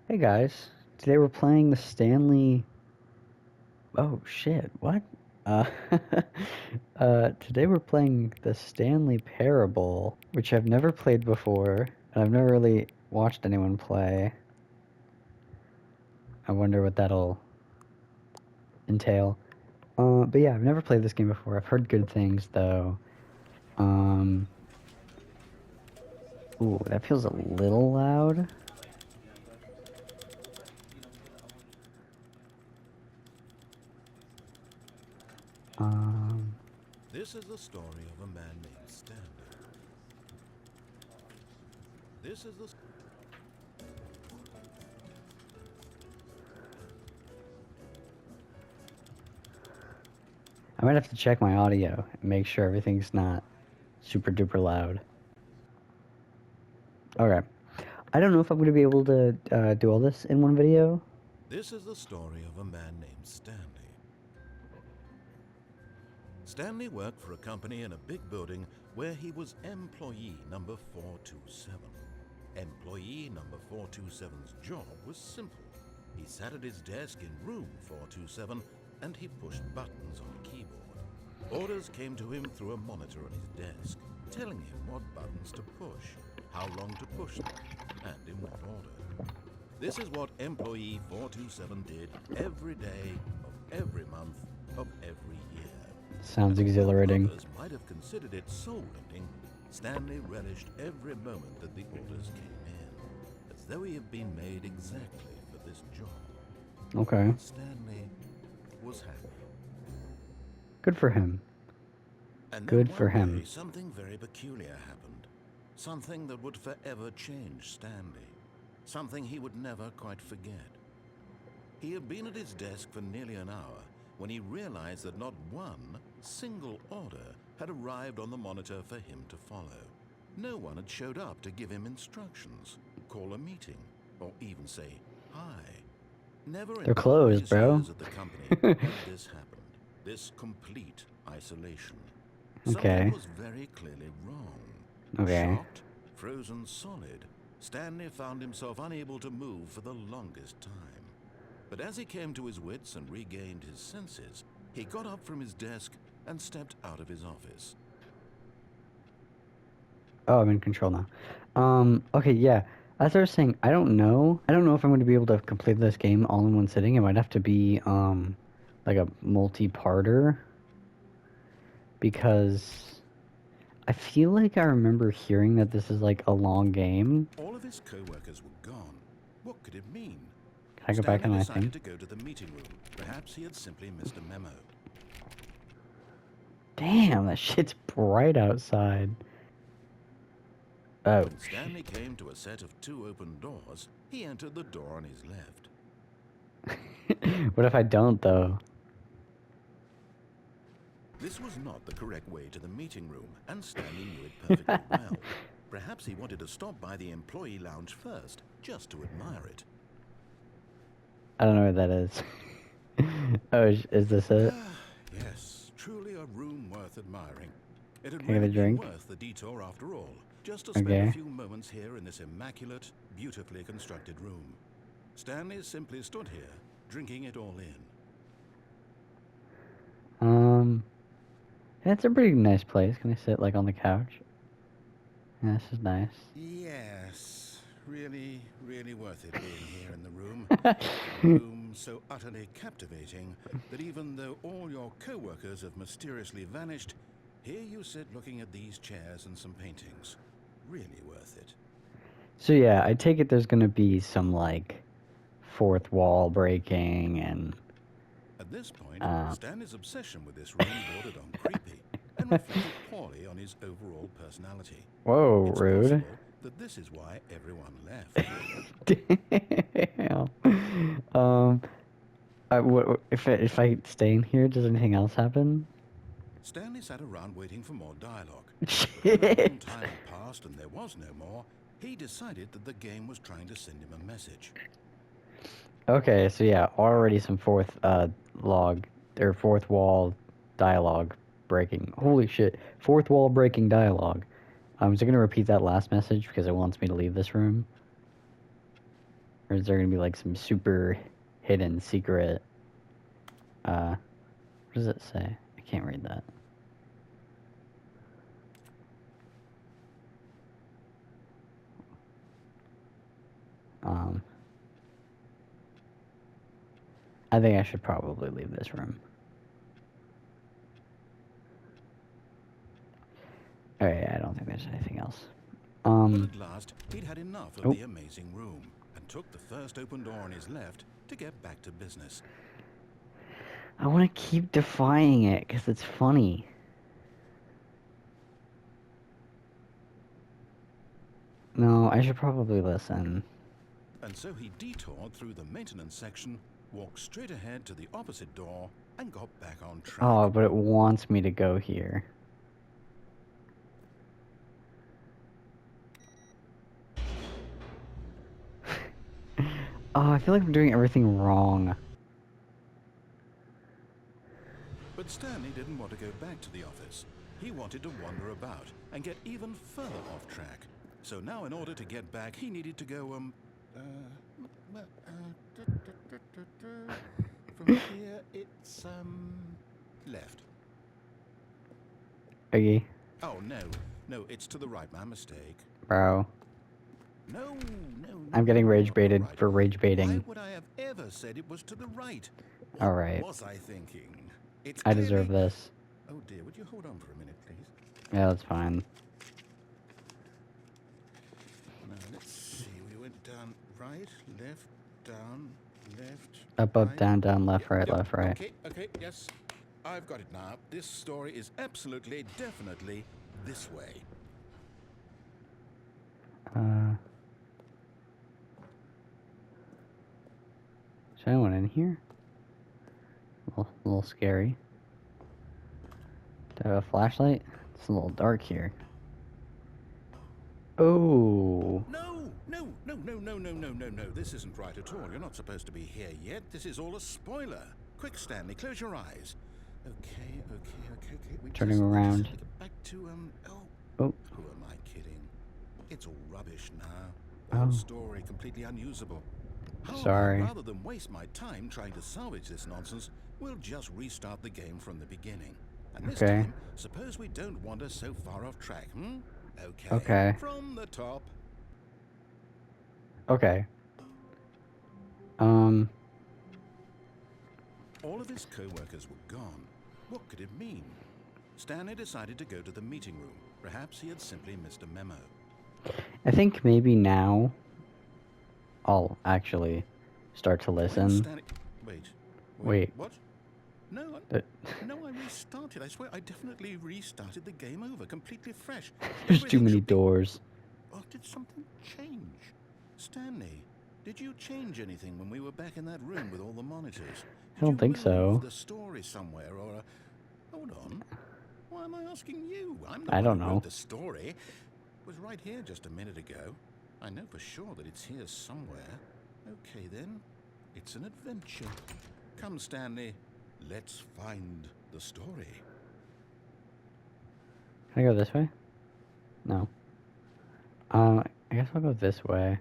Hey guys, today we're playing the Stanley. Oh shit, what? Uh, today we're playing the Stanley Parable, which I've never played before, and I've never really watched anyone play. I wonder what that'll entail. But yeah, I've never played this game before. I've heard good things though. Um, ooh, that feels a little loud. This is the story of a man named Stanley. This is the... I might have to check my audio and make sure everything's not super duper loud. Okay. I don't know if I'm going to be able to do all this in one video. This is the story of a man named Stanley. Stanley worked for a company in a big building where he was employee number 427. Employee number 427's job was simple. He sat at his desk in room 427 and he pushed buttons on a keyboard. Orders came to him through a monitor on his desk, telling him what buttons to push, how long to push them, and in what order. This is what employee 427 did every day of every month of every year. Sounds exhilarating. Others might have considered it soul-rending. Stanley relished every moment that the orders came in, as though he had been made exactly for this job. Okay. Stanley was happy. Good for him. And Good then for one him. day, something very peculiar happened. Something that would forever change Stanley. Something he would never quite forget. He had been at his desk for nearly an hour when he realized that not one single order had arrived on the monitor for him to follow. No one had showed up to give him instructions, call a meeting, or even say hi. Never They're in closed, his bro. years at the company had this happened. This complete isolation. Okay. Something was very clearly wrong. Okay. Shocked, frozen solid, Stanley found himself unable to move for the longest time. But as he came to his wits and regained his senses, he got up from his desk and stepped out of his office. Oh, I'm in control now. Okay, yeah. As I was saying, I don't know. I don't know if I'm going to be able to complete this game all in one sitting. It might have to be, like a multi-parter. Because I feel like I remember hearing that this is like a long game. All of his co-workers were gone. What could it mean? Can I go back on my Stanley thing? decided to go to the meeting room. Perhaps he had simply missed a memo. Damn, that shit's bright outside. Oh, When Stanley came to a set of two open doors, he entered the door on his left. what if I don't, though? This was not the correct way to the meeting room, and Stanley knew it perfectly well. Perhaps he wanted to stop by the employee lounge first, just to admire it. I don't know what that is. Oh, is this it? Yes, truly a room worth admiring. It had Can I get a really been drink? worth the detour after all, just to spend Okay. a few moments here in this immaculate, beautifully constructed room. Stanley simply stood here, drinking it all in. It's a pretty nice place. Can I sit, like, on the couch? Yeah, this is nice. Yes, really, really worth it being here in the room. A room so utterly captivating that even though all your co-workers have mysteriously vanished, here you sit looking at these chairs and some paintings. Really worth it. So yeah, I take it there's gonna be some, like, fourth wall breaking and... At this point, Stanley's obsession with this room bordered on creepy and reflected poorly on his overall personality. Whoa, It's rude. possible that this is why everyone left. Damn. If I stay in here, does anything else happen? Stanley sat around waiting for more dialogue. Shit. When a long time had passed and there was no more, he decided that the game was trying to send him a message. Okay, so yeah, already some fourth wall dialogue breaking. Holy shit, fourth wall breaking dialogue. Is it gonna repeat that last message because it wants me to leave this room? Or is there gonna be like some super hidden secret? What does it say? I can't read that. I think I should probably leave this room. Alright, I don't think there's anything else. But at last, he'd had enough of Oh. the amazing room and took the first open door on his left to get back to business. I want to keep defying it because it's funny. No, I should probably listen. And so he detoured through the maintenance section, walked straight ahead to the opposite door, and got back on track. Oh, but it wants me to go here. Oh, I feel like I'm doing everything wrong. But Stanley didn't want to go back to the office. He wanted to wander about and get even further off track. So now in order to get back, he needed to go, from here, it's, left. Okay. Oh, no, it's to the right, my mistake. Bro. No. I'm getting rage baited Right. for rage baiting. Why would I have ever said it was to the right? What Alright. was I thinking? It's I deserve clearly... this. Oh dear, would you hold on for a minute, please? Yeah, that's fine. Now, let's see. We went down, right, left, down, left, Up, right. down, left, right, Yep. left, right. Okay, yes. I've got it now. This story is absolutely, definitely this way. Is anyone in here? A little scary. Do I have a flashlight? It's a little dark here. Oh. No. This isn't right at all. You're not supposed to be here yet. This is all a spoiler. Quick, Stanley, close your eyes. Okay. We Turning around. Just get back to, Oh. Who am I kidding? It's all rubbish now. The whole story completely unusable. However, Sorry. rather than waste my time trying to salvage this nonsense, we'll just restart the game from the beginning. And this time, suppose we don't wander so far off track, Okay. From the top. Okay. All of his co-workers were gone. What could it mean? Stanley decided to go to the meeting room. Perhaps he had simply missed a memo. I think maybe now I'll actually start to listen. Wait. What? No, I restarted. I swear I definitely restarted the game over, completely fresh. There's too many doors. Oh, did something change? Stanley, did you change anything when we were back in that room with all the monitors? I don't think so. The story somewhere or Hold on. Why am I asking you? I'm the I one don't who know. wrote the story. It was right here just a minute ago. I know for sure that it's here somewhere. Okay then, it's an adventure. Come, Stanley, let's find the story. Can I go this way? No. I guess I'll go this way.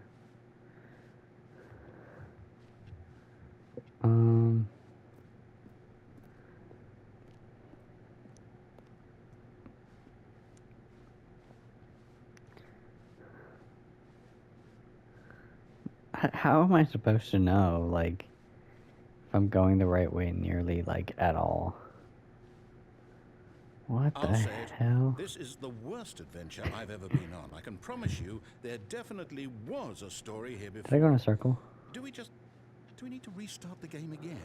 How am I supposed to know, like, if I'm going the right way nearly, like, at all? What the hell? This is the worst adventure I've ever been on. I can promise you there definitely was a story here before. Did I go in a circle? Do we need to restart the game again?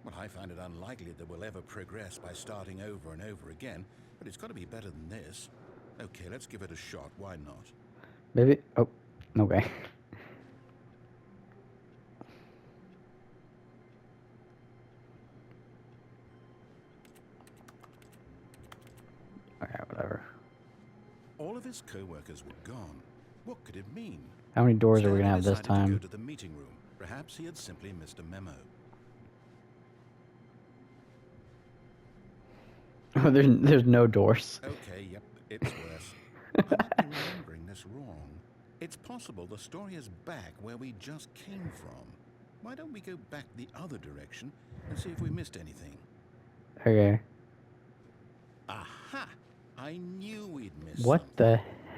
Well, I find it unlikely that we'll ever progress by starting over and over again, but it's got to be better than this. Okay, let's give it a shot. Why not? Maybe. Oh, okay. Alright, whatever. All of his co-workers were gone. What could it mean? How many doors are we gonna have Stanley this decided time? to go to the meeting room. Perhaps he had simply missed a memo. Oh, there's no doors. Okay, yep, it's worse. I might be remembering this wrong. It's possible the story is back where we just came from. Why don't we go back the other direction and see if we missed anything? Okay. Aha! I knew we'd missed What something. the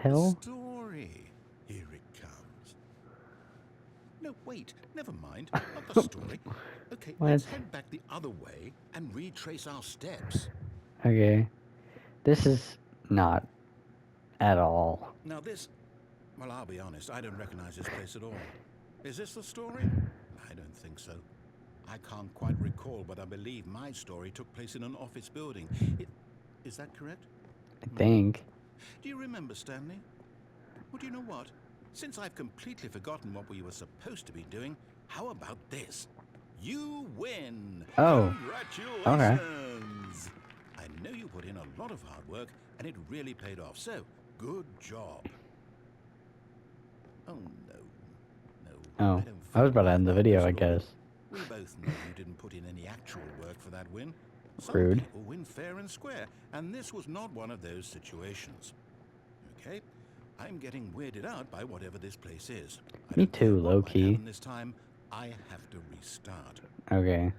The hell? story. Here it comes. No, wait. Never mind. Not the story. Okay, What? let's head back the other way and retrace our steps. Okay. This is not at all. Now this... Well, I'll be honest. I don't recognize this place at all. Is this the story? I don't think so. I can't quite recall, but I believe my story took place in an office building. Is that correct? I think. Do you remember, Stanley? Well, do you know what? Since I've completely forgotten what we were supposed to be doing, how about this? You win! Oh. Congratulations! I know you put in a lot of hard work, and it really paid off, so good job. Oh, no. No. Oh. don't I was feel about to end the about video, this I at all. guess. We both know you didn't put in any actual work for that win. Some Rude. people win fair and square, and this was not one of those situations. Okay? I'm getting weirded out by whatever this place is. Me too, low key. This time, I have to restart. Okay.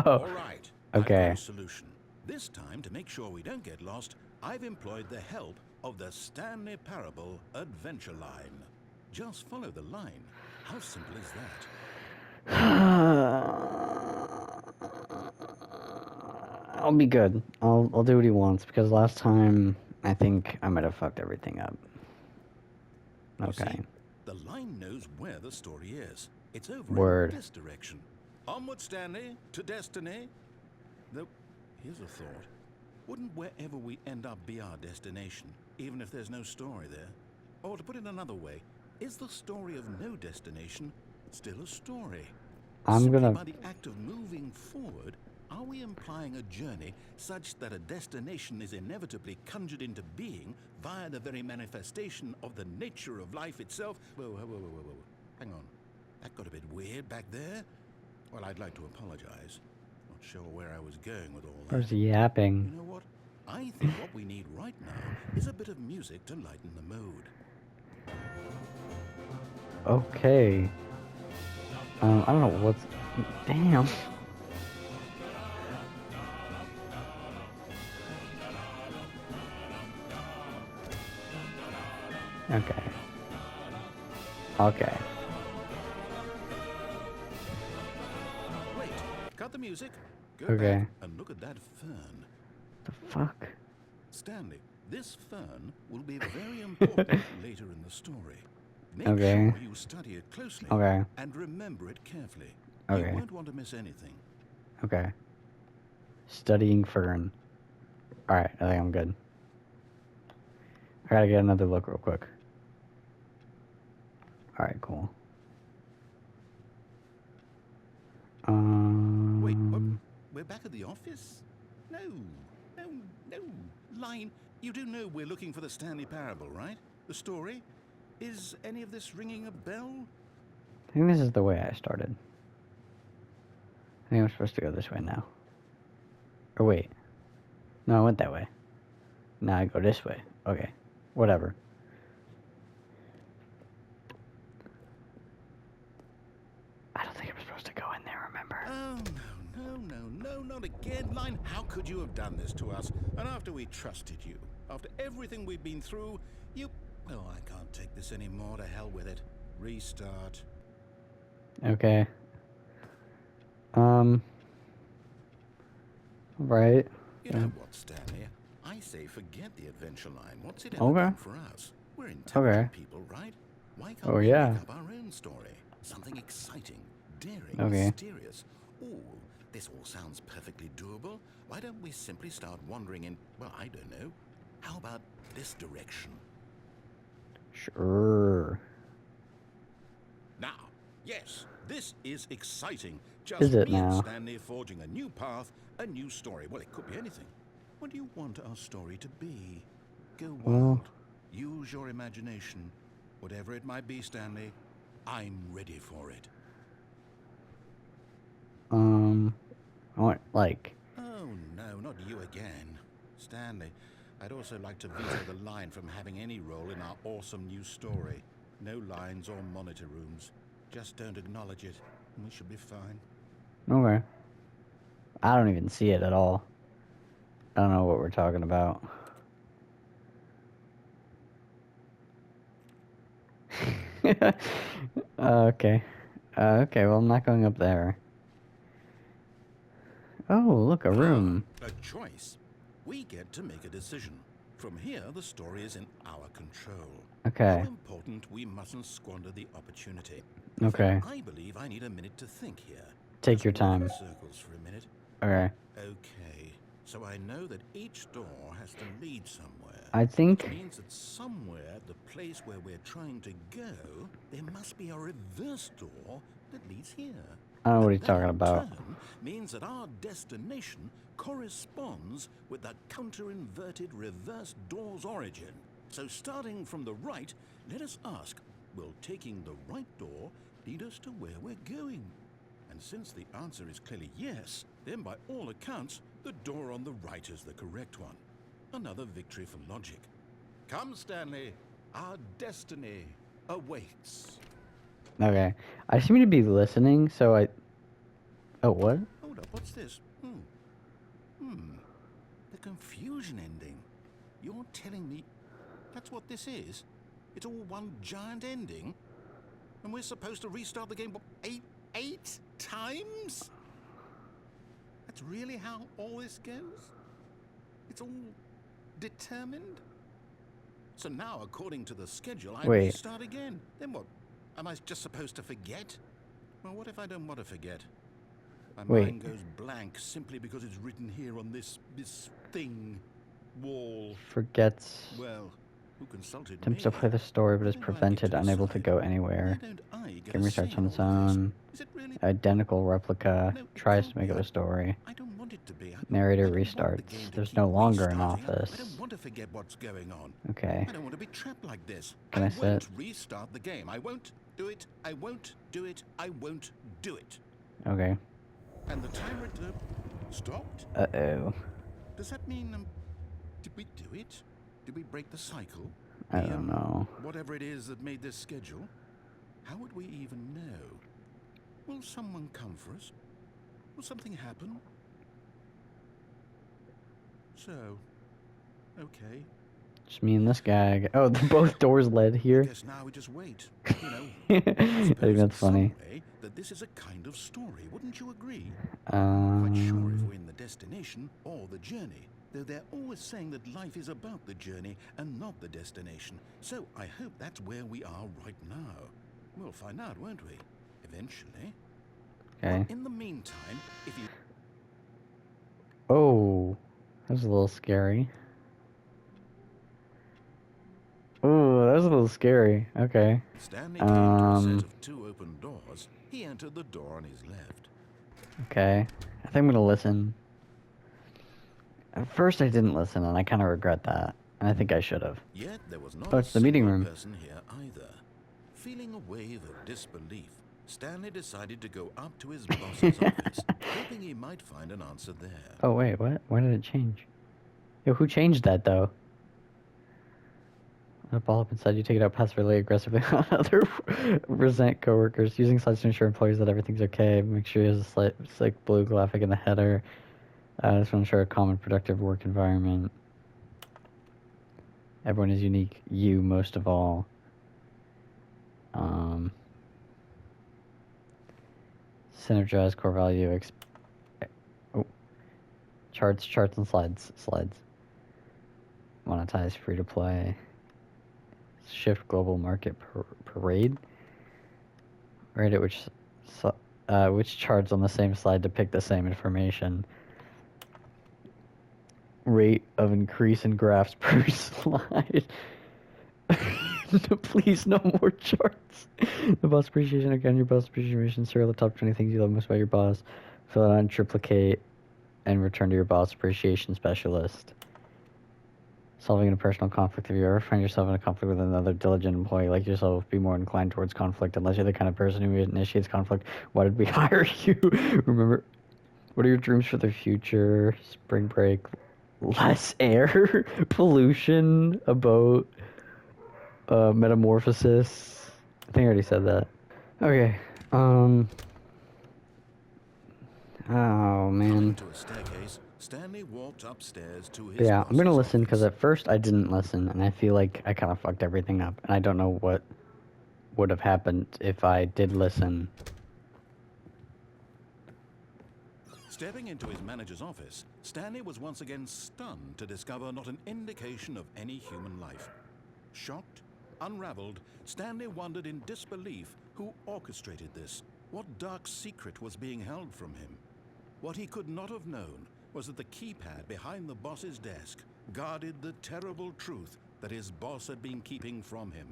All right. Okay. I've got a solution. This time, to make sure we don't get lost, I've employed the help of the Stanley Parable Adventure Line. Just follow the line. How simple is that? I'll be good. I'll do what he wants because last time I think I might have fucked everything up. Okay. You see, the line knows where the story is. It's over Word. in this direction. Onward, Stanley, to destiny. Though, here's a thought. Wouldn't wherever we end up be our destination, even if there's no story there? Or to put it another way, is the story of no destination still a story? Simply by the act of moving forward, are we implying a journey such that a destination is inevitably conjured into being via the very manifestation of the nature of life itself? Whoa. Hang on. That got a bit weird back there. Well, I'd like to apologize. Not sure where I was going with all that. Where's he yapping? You know what? I think what we need right now is a bit of music to lighten the mood. Okay. I don't know what's... Damn. Okay. Okay. Wait, cut the music. Go Okay. back and look at that fern. The fuck? Stanley, this fern will be very important later in the story. Make Okay. sure you study it closely Okay. and remember it carefully. Okay. You won't want to miss anything. Okay. Studying fern. Alright, I think I'm good. I gotta get another look real quick. Alright, cool. Wait, what? We're back at the office? No. Line, you do know we're looking for the Stanley Parable, right? The story? Is any of this ringing a bell? I think this is the way I started. I think I'm supposed to go this way now. Or wait. No, I went that way. Now I go this way. Okay. Whatever. I don't think I'm supposed to go in there, remember? Oh, no, not again. Line, how could you have done this to us? And after we trusted you, after everything we've been through, you... Oh, I can't take this anymore. To hell with it. Restart. Okay. Right. You know what, Stanley? I say forget the adventure line. What's it ever Okay. done for us? We're intelligent Okay. people, right? Why can't Oh, we yeah. make up our own story? Something exciting, daring, Okay. mysterious. Ooh, this all sounds perfectly doable. Why don't we simply start wandering in, well, I don't know. How about this direction? Sure. Now, yes, this is exciting. Just Is it me and now? Stanley forging a new path, a new story. Well, it could be anything. What do you want our story to be? Go Well- wild. Use your imagination. Whatever it might be, Stanley, I'm ready for it. I want, like... Oh, no, not you again. Stanley, I'd also like to veto the line from having any role in our awesome new story. No lines or monitor rooms. Just don't acknowledge it, and we should be fine. Okay. I don't even see it at all. I don't know what we're talking about. Okay. Okay, well, I'm not going up there. Oh, look, a room. A choice. We get to make a decision. From here, the story is in our control. Okay. How important we mustn't squander the opportunity. Okay. I believe I need a minute to think here. Take your Just walk in time. circles for a minute. Okay. Okay. So I know that each door has to lead somewhere. I think... Which means that somewhere, the place where we're trying to go, there must be a reverse door that leads here. I don't know what he's And talking that, in about. turn, means that our destination corresponds with the counter-inverted reverse door's origin. So starting from the right, let us ask, will taking the right door lead us to where we're going? And since the answer is clearly yes, then by all accounts, the door on the right is the correct one. Another victory for logic. Come, Stanley. Our destiny awaits. Okay. I seem to be listening, so I... Oh, what? Hold up, what's this? The confusion ending. You're telling me that's what this is? It's all one giant ending? And we're supposed to restart the game, what, eight times? That's really how all this goes? It's all determined? So now, according to the schedule, I Wait. restart again. Then what? Am I just supposed to forget? Well, what if I don't want to forget? My mind goes blank simply because it's written here on this thing, wall. Forgets. Well, who consulted me? Attempts to play the story, but is prevented, unable to go anywhere. Game restarts on its own. Identical replica. Tries to make up a story. I don't want it to be. Narrator restarts. There's no longer an office. I don't want to forget what's going on. Okay. I don't want to be trapped like this. Can I I won't sit? restart the game. I won't do it. I won't do it. I won't do it. Okay. And the timer stopped? Uh-oh. Does that mean, did we do it? Did we break the cycle? I don't know. Whatever it is that made this schedule? How would we even know? Will someone come for us? Will something happen? So, okay. Just me and this guy. Oh, both doors led here. I guess now we just wait. You know, I think that's funny. Way that this is a kind of story, wouldn't you agree? I'm not quite sure if we're in the destination or the journey, though they're always saying that life is about the journey and not the destination. So I hope that's where we are right now. We'll find out, won't we? Eventually. Okay. Well, in the meantime, if you... Oh, that was a little scary. Oh, that was a little scary. Okay. Stanley came to a set of two open doors. He entered the door on his left. Okay. I think I'm gonna listen. At first I didn't listen, and I kind of regret that. And I think I should have. Yet there was not Oh, it's the meeting room. person here either. Feeling a wave of disbelief, Stanley decided to go up to his boss's office, hoping he might find an answer there. Oh, wait, what? Why did it change? Yo, who changed that, though? A ball up inside, you take it out passively, aggressively on other resent coworkers, using slides to ensure employees that everything's okay. Make sure you have a slight blue graphic in the header. This will ensure a calm and productive work environment. Everyone is unique, you most of all. Synergize core value. Charts and slides. Monetize free to play. Shift global market parade. Right at which charts on the same slide depict the same information. Rate of increase in graphs per slide. Please, no more charts. The boss appreciation again. Your boss appreciation. Serial the top 20 things you love most about your boss. Fill it out and triplicate, and return to your boss appreciation specialist. Solving a personal conflict. If you ever find yourself in a conflict with another diligent employee like yourself, be more inclined towards conflict. Unless you're the kind of person who initiates conflict, why did we hire you? Remember, what are your dreams for the future? Spring break, less air pollution, about metamorphosis. I think I already said that. Okay. Oh man. To a staircase, Stanley walked upstairs to his Yeah, I'm gonna boss's listen because office. at first I didn't listen, and I feel like I kind of fucked everything up, and I don't know what would have happened if I did listen. Stepping into his manager's office, Stanley was once again stunned to discover not an indication of any human life. Shocked, unraveled, Stanley wondered in disbelief who orchestrated this, what dark secret was being held from him. What he could not have known was that the keypad behind the boss's desk guarded the terrible truth that his boss had been keeping from him.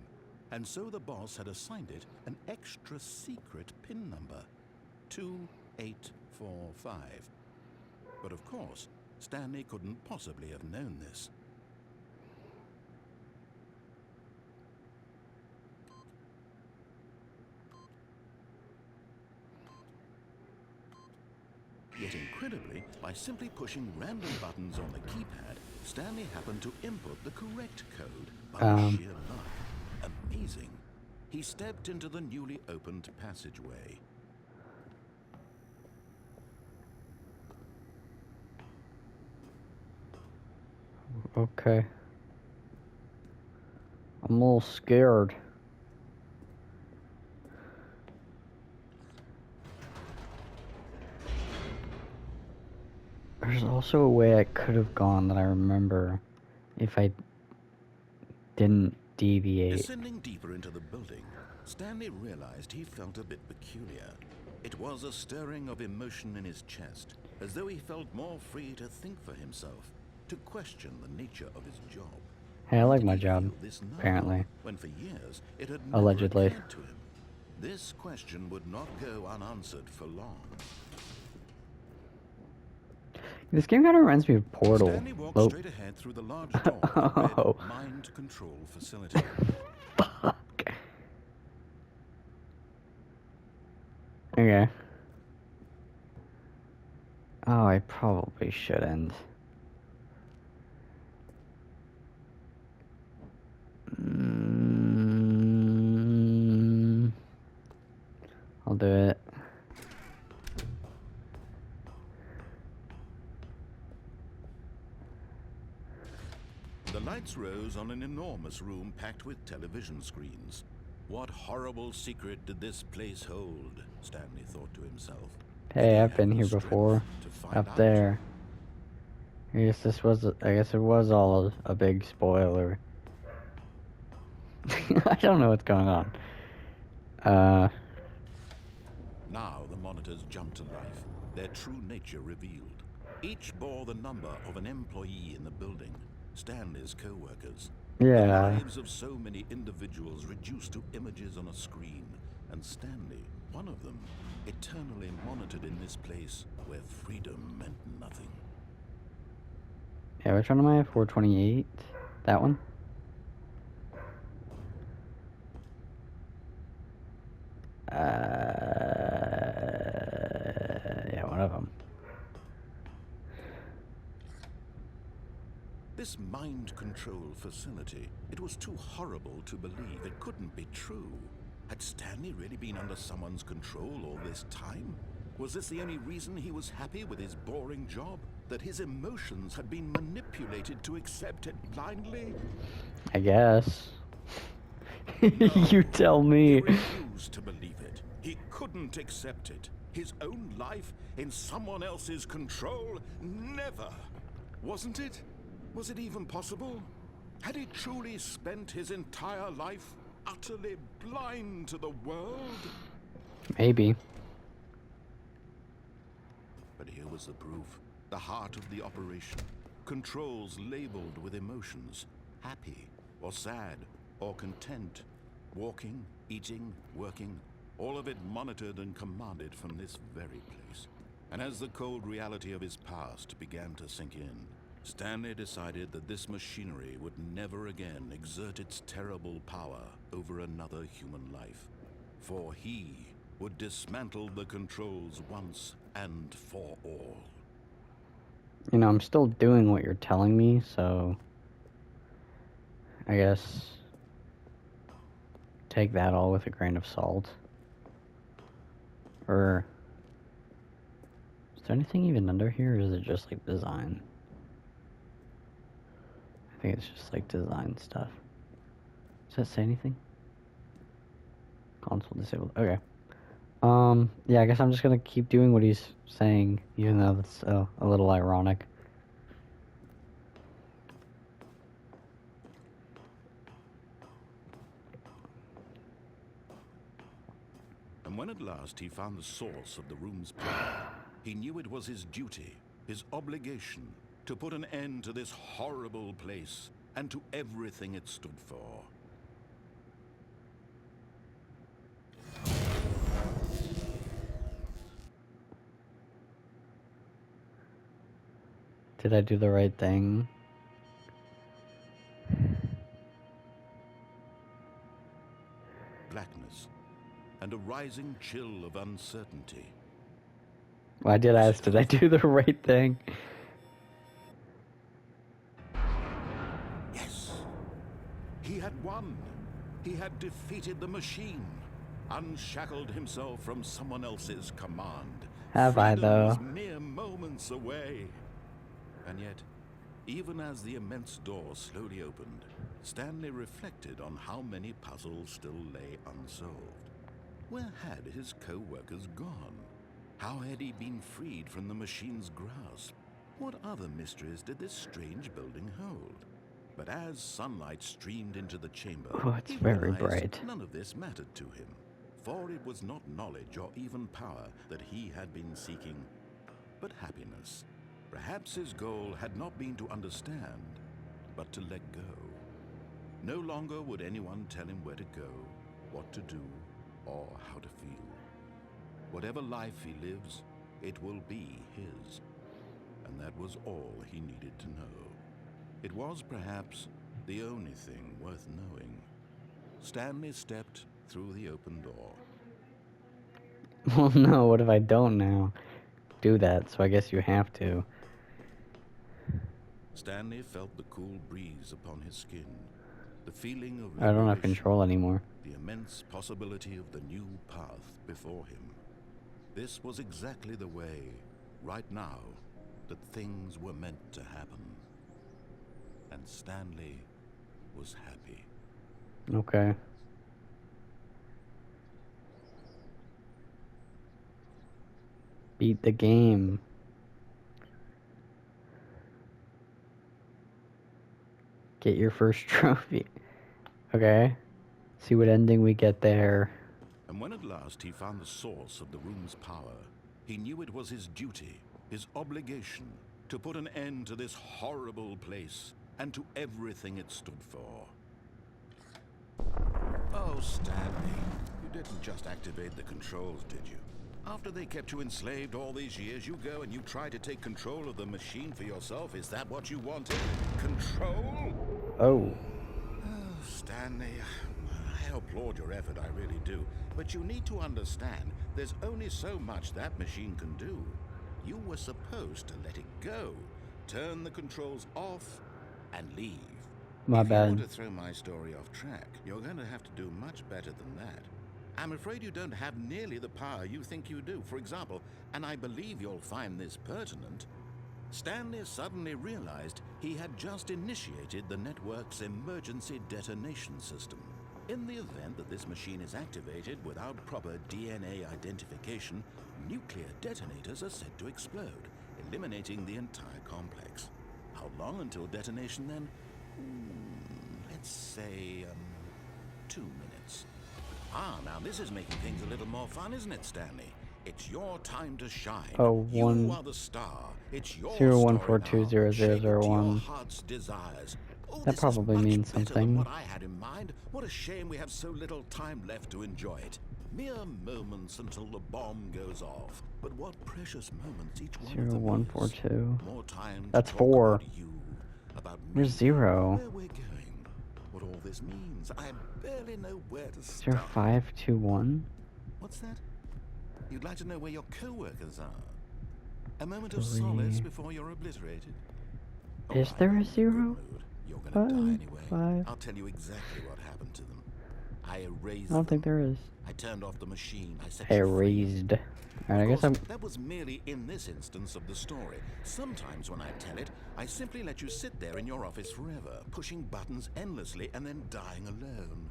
And so the boss had assigned it an extra secret PIN number, 2845. But of course, Stanley couldn't possibly have known this. Yet incredibly, by simply pushing random buttons on the keypad, Stanley happened to input the correct code by sheer luck. Amazing. He stepped into the newly opened passageway. Okay. I'm a little scared. There's also a way I could have gone that I remember if I didn't deviate. Descending deeper into the building, Stanley realized he felt a bit peculiar. It was a stirring of emotion in his chest, as though he felt more free to think for himself, to question the nature of his job. Hey, I like my job, apparently. When for years it had never Allegedly. occurred to him. This question would not go unanswered for long. This game kind of reminds me of Portal. Stanley walked straight ahead through the large door that read Mind Control Facility. Fuck. Okay. Oh, I probably shouldn't. I'll do it. The lights rose on an enormous room packed with television screens. What horrible secret did this place hold? Stanley thought to himself. Hey, I've been here before. Up there. I guess it was all a big spoiler. I don't know what's going on. Now the monitors jumped to life, their true nature revealed. Each bore the number of an employee in the building, Stanley's co-workers. Yeah. The lives of so many individuals reduced to images on a screen, and Stanley, one of them, eternally monitored in this place where freedom meant nothing. Yeah, which one am I? 428? That one? Yeah, one of them. This mind control facility, it was too horrible to believe. It couldn't be true. Had Stanley really been under someone's control all this time? Was this the only reason he was happy with his boring job? That his emotions had been manipulated to accept it blindly? I guess. No, You tell me. he refused to believe it. He couldn't accept it. His own life in someone else's control? Never. Wasn't it? Was it even possible? Had he truly spent his entire life utterly blind to the world? Maybe. But here was the proof. The heart of the operation. Controls labeled with emotions. Happy, or sad, or content. Walking, eating, working. All of it monitored and commanded from this very place. And as the cold reality of his past began to sink in, Stanley decided that this machinery would never again exert its terrible power over another human life. For he would dismantle the controls once and for all. You know, I'm still doing what you're telling me, so I guess take that all with a grain of salt. Or is there anything even under here, or is it just like design? I think it's just like design stuff. Does that say anything? Console disabled. Okay. Yeah, I guess I'm just gonna keep doing what he's saying, even though that's a little ironic. And when at last he found the source of the room's power, he knew it was his duty, his obligation, to put an end to this horrible place and to everything it stood for. Did I do the right thing? Blackness and a rising chill of uncertainty. Well, I did ask, did I do the right thing? Yes, he had won. He had defeated the machine, unshackled himself from someone else's command. Have I, Freedom though? was mere moments away. And yet, even as the immense door slowly opened, Stanley reflected on how many puzzles still lay unsolved. Where had his co-workers gone? How had he been freed from the machine's grasp? What other mysteries did this strange building hold? But as sunlight streamed into the chamber, Oh, it's he very realized bright. none of this mattered to him, for it was not knowledge or even power that he had been seeking, but happiness. Perhaps his goal had not been to understand, but to let go. No longer would anyone tell him where to go, what to do, or how to feel. Whatever life he lives, it will be his. And that was all he needed to know. It was perhaps the only thing worth knowing. Stanley stepped through the open door. Well, no, what if I don't now do that? So I guess you have to. Stanley felt the cool breeze upon his skin, the feeling of I don't have liberation, control anymore. the immense possibility of the new path before him. This was exactly the way, right now, that things were meant to happen. And Stanley was happy. Okay. Beat the game. Get your first trophy. Okay. See what ending we get there. And when at last he found the source of the room's power, he knew it was his duty, his obligation, to put an end to this horrible place and to everything it stood for. Oh, Stanley, you didn't just activate the controls, did you? After they kept you enslaved all these years, you go and you try to take control of the machine for yourself. Is that what you wanted? Control? Oh. Oh, Stanley, I applaud your effort, I really do. But you need to understand, there's only so much that machine can do. You were supposed to let it go, turn the controls off, and leave. My If you want bad. to throw my story off track, you're going to have to do much better than that. I'm afraid you don't have nearly the power you think you do. For example, and I believe you'll find this pertinent, Stanley suddenly realized he had just initiated the network's emergency detonation system. In the event that this machine is activated without proper DNA identification, nuclear detonators are said to explode, eliminating the entire complex. How long until detonation then? Let's say, 2 minutes. Ah, now this is making things a little more fun, isn't it, Stanley? It's your time to shine. Oh, You one- are the star. It's your 014200001. story now. Shape it to your heart's desires. Oh, That this is probably much means better something. than what I had in mind. What a shame we have so little time left to enjoy it. Mere moments until the bomb goes off. But what precious moments each one of them is. 0142. More time to That's talk 4. about you, about me, Where's 0? where we're going, what all this means. I barely know where to start. 0521. What's that? You'd like to know where your co-workers are? A moment of 3. solace before you're obliterated. Is Alright, there I'm a in good 0? mood. You're gonna die 5, anyway. 5. I'll tell you exactly what happened to them. I erased I don't think them. there is. I turned off the machine. I set I you free. erased. Alright, I Of guess course, I'm. that was merely in this instance of the story. Sometimes when I tell it, I simply let you sit there in your office forever, pushing buttons endlessly and then dying alone.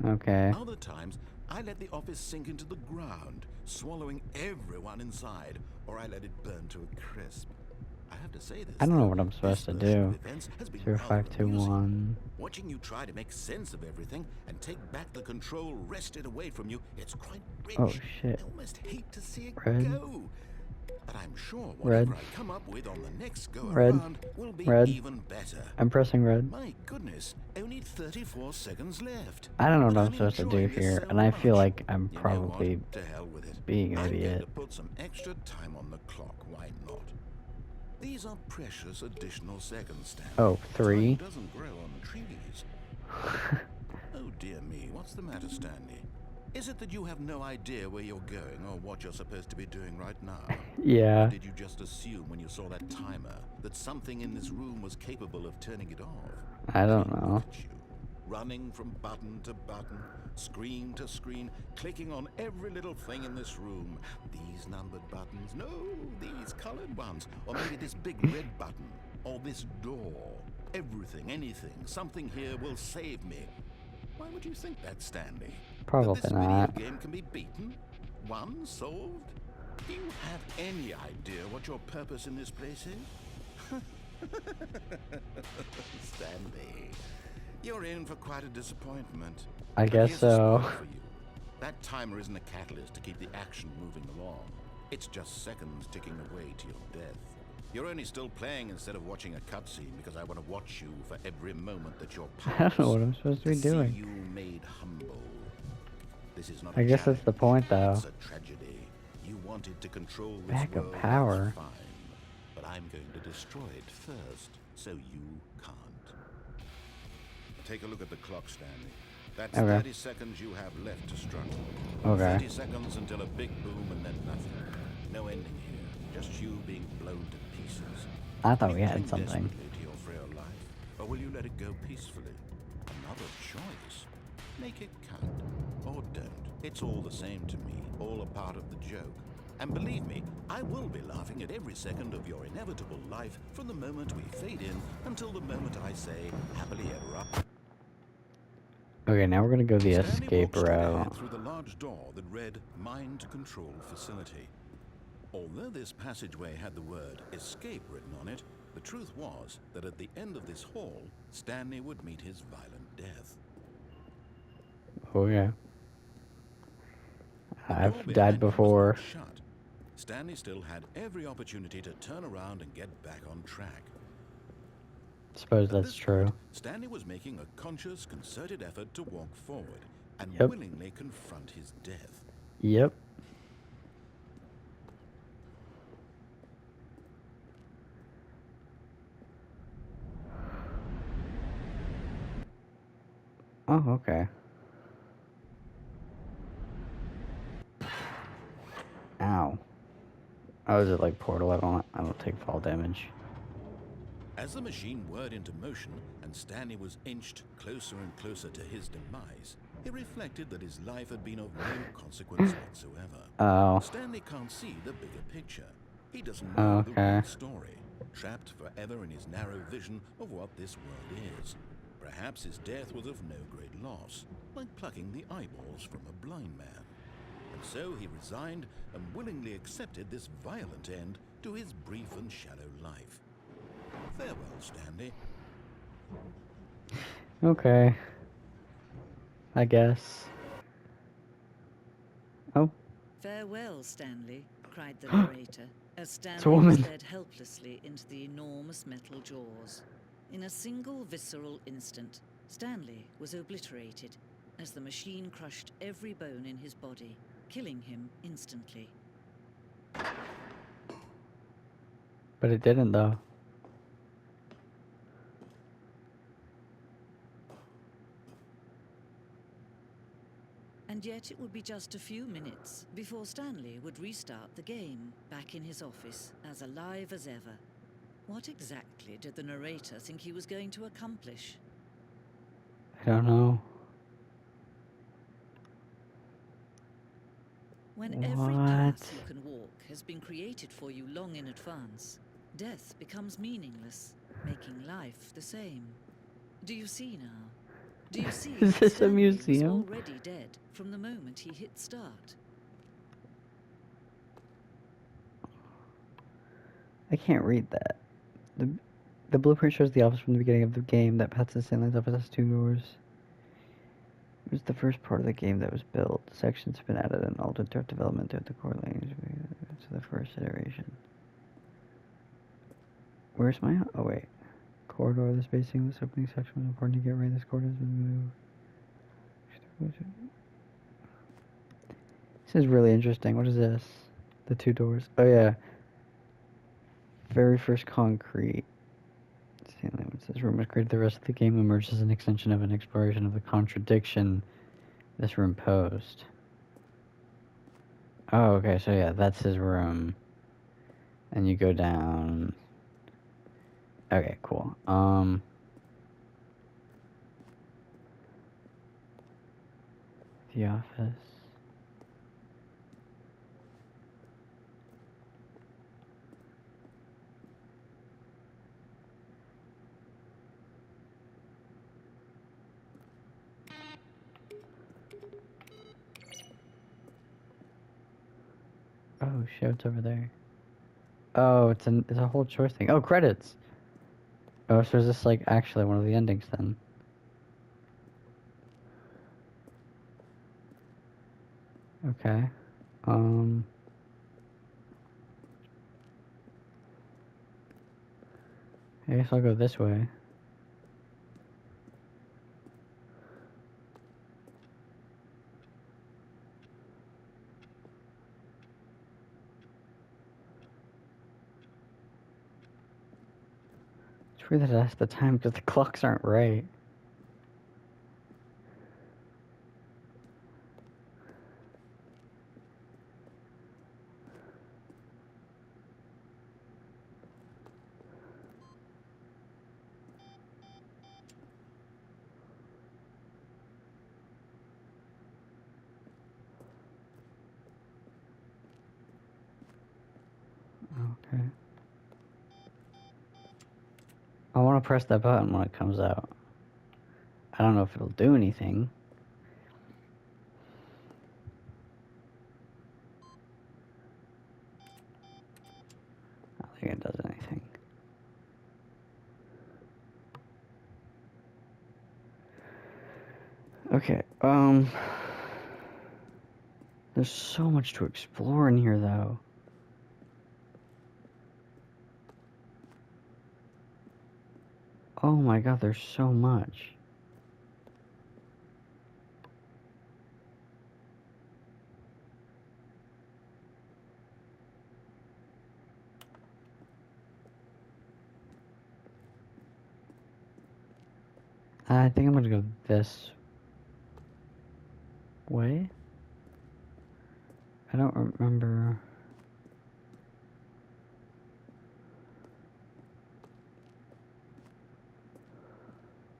Okay. Other times, I let the office sink into the ground, swallowing everyone inside, or I let it burn to a crisp. I have to say this, I don't know though, what I'm this supposed to version of do. events has been Zero rather five two amusing. one. Watching you try to make sense of everything and take back the control wrested away from you, it's quite rich. Oh shit. I almost hate to see it Red. go. But I'm sure Red. whatever I come up with on the next go Red. around will be Red. even better. I'm pressing red. My goodness, only 34 seconds left. I don't know what But I'm supposed to do enjoying this here, so and I feel much. like I'm You know probably what? To hell with it. being an I'm going idiot. to put some extra time on the clock. Why not? These are precious additional seconds, Stanley. Oh, 3. Time doesn't grow on trees. Oh dear me, what's the matter, Stanley? Is it that you have no idea where you're going or what you're supposed to be doing right now? Yeah. Or did you just assume when you saw that timer that something in this room was capable of turning it off? I don't mean, know. look at you, running from button to button, screen to screen, clicking on every little thing in this room. These numbered buttons, no, these colored ones, or maybe this big red button, or this door. Everything, anything, something here will save me. Why would you think that, Stanley? Probably that this not. video game can be beaten? Won? Solved? Do you have any idea what your purpose in this place is? Stanley, you're in for quite a disappointment. I But guess here's a so. spoiler for you. That timer isn't a catalyst to keep the action moving along. It's just seconds ticking away to your death. You're only still playing instead of watching a cutscene because I want to watch you for every moment that you're I don't know what I'm supposed to be see doing. you made humble. This is not I a guess that's the challenge. point, though. It's a tragedy. You wanted to control this Backup world, power. that's fine. But I'm going to destroy it first, so you can't. Take a look at the clock, Stanley. That's Okay. 30 seconds you have left to struggle. Okay. 30 seconds until a big boom and then nothing. No ending here. Just you being blown to pieces. I thought Will we you had cling something. desperately to your frail life, or will you let it go peacefully? Another choice. Make it count, or don't. It's all the same to me, all a part of the joke. And believe me, I will be laughing at every second of your inevitable life from the moment we fade in until the moment I say, happily ever up. Okay, now we're gonna go the Stanley escape walked straight route. ahead through the large door that read Mind Control Facility. Although this passageway had the word escape written on it, the truth was that at the end of this hall, Stanley would meet his violent death. Oh yeah. The door I've behind died him was before. locked shut. Stanley still had every opportunity to turn around and get back on track. Suppose At that's this true. point, Stanley was making a conscious, concerted effort to walk forward and Yep. willingly confront his death. Yep. Oh, okay. Ow. Oh, is it like Portal? I don't take fall damage. As the machine whirred into motion and Stanley was inched closer and closer to his demise, he reflected that his life had been of no consequence whatsoever. Oh. Stanley can't see the bigger picture. He doesn't Oh, know the real okay. story, trapped forever in his narrow vision of what this world is. Perhaps his death was of no great loss, like plucking the eyeballs from a blind man. And so he resigned and willingly accepted this violent end to his brief and shallow life. Farewell, Stanley. Okay. I guess. Oh. Farewell, Stanley, cried the narrator, as a Stanley woman. was led helplessly into the enormous metal jaws. In a single visceral instant, Stanley was obliterated as the machine crushed every bone in his body, killing him instantly. But it didn't, though. And And yet it would be just a few minutes before Stanley would restart the game, back in his office, as alive as ever. What exactly did the narrator think he was going to accomplish? I don't know. When every path you can walk has been created for you long in advance, death becomes meaningless, making life the same. Do you see now? Do you see Is that this a Stanley was museum? already dead from the moment he hit start? I can't read that. The blueprint shows the office from the beginning of the game. That path to Stanley's office has 2 doors. It was the first part of the game that was built. Sections have been added and altered throughout development throughout the core language to the first iteration. Where's my... Oh, wait. Corridor, the spacing of this opening section was important to get right. This corridor has been moved. This is really interesting. What is this? The 2 doors. Oh, yeah. Very first concrete. This room was created. The rest of the game emerged as an extension of an exploration of the contradiction this room posed. Oh, okay, so yeah, that's his room. And you go down. Okay, cool. The office. Oh shit, it's over there. Oh, it's a whole choice thing. Oh, credits! Oh, so is this like actually one of the endings then? Okay. I guess I'll go this way. It's weird that it asks the time because the clocks aren't right. Okay. I want to press that button when it comes out. I don't know if it'll do anything. I don't think it does anything. Okay, there's so much to explore in here, though. Oh my god, there's so much. I think I'm gonna go this way. I don't remember.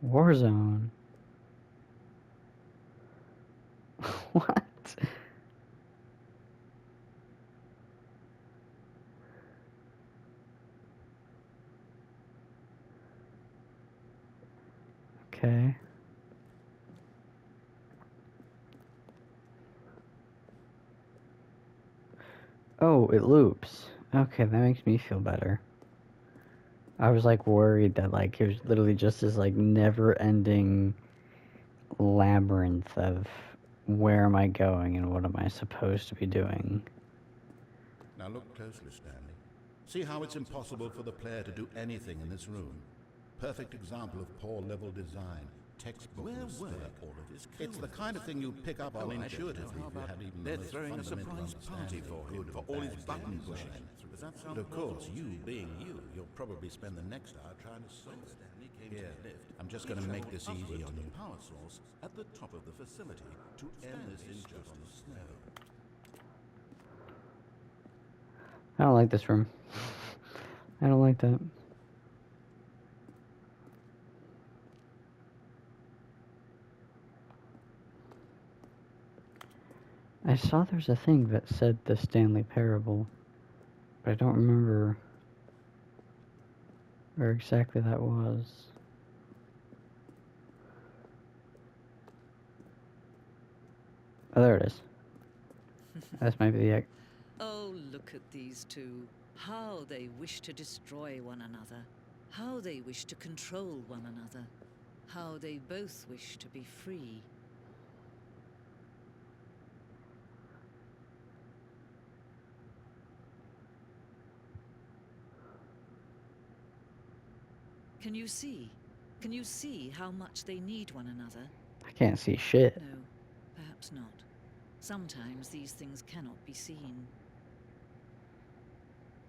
Warzone. What? Okay. Oh, it loops. Okay, that makes me feel better. I was like worried that like it was literally just this like never-ending labyrinth of where am I going and what am I supposed to be doing. Now look closely, Stanley. See how it's impossible for the player to do anything in this room? Perfect example of poor level design. Textbook mistake. It's the kind of thing you'd pick up on intuitively if you had even They're the most throwing a fundamental surprise party for him understanding for of all good his and button bad pushing. design. And of course, you being you, you'll probably spend the next hour trying to solve it. airlift. I'm just going to make this easy on you. Power source at the top of the facility to end this injustice now. I don't like this room. I don't like that. I saw there's a thing that said the Stanley Parable, but I don't remember where exactly that was. Oh, there it is. That's maybe the... Oh, look at these two. How they wish to destroy one another. How they wish to control one another. How they both wish to be free. Can you see? Can you see how much they need one another? I can't see shit. No, perhaps not. Sometimes these things cannot be seen.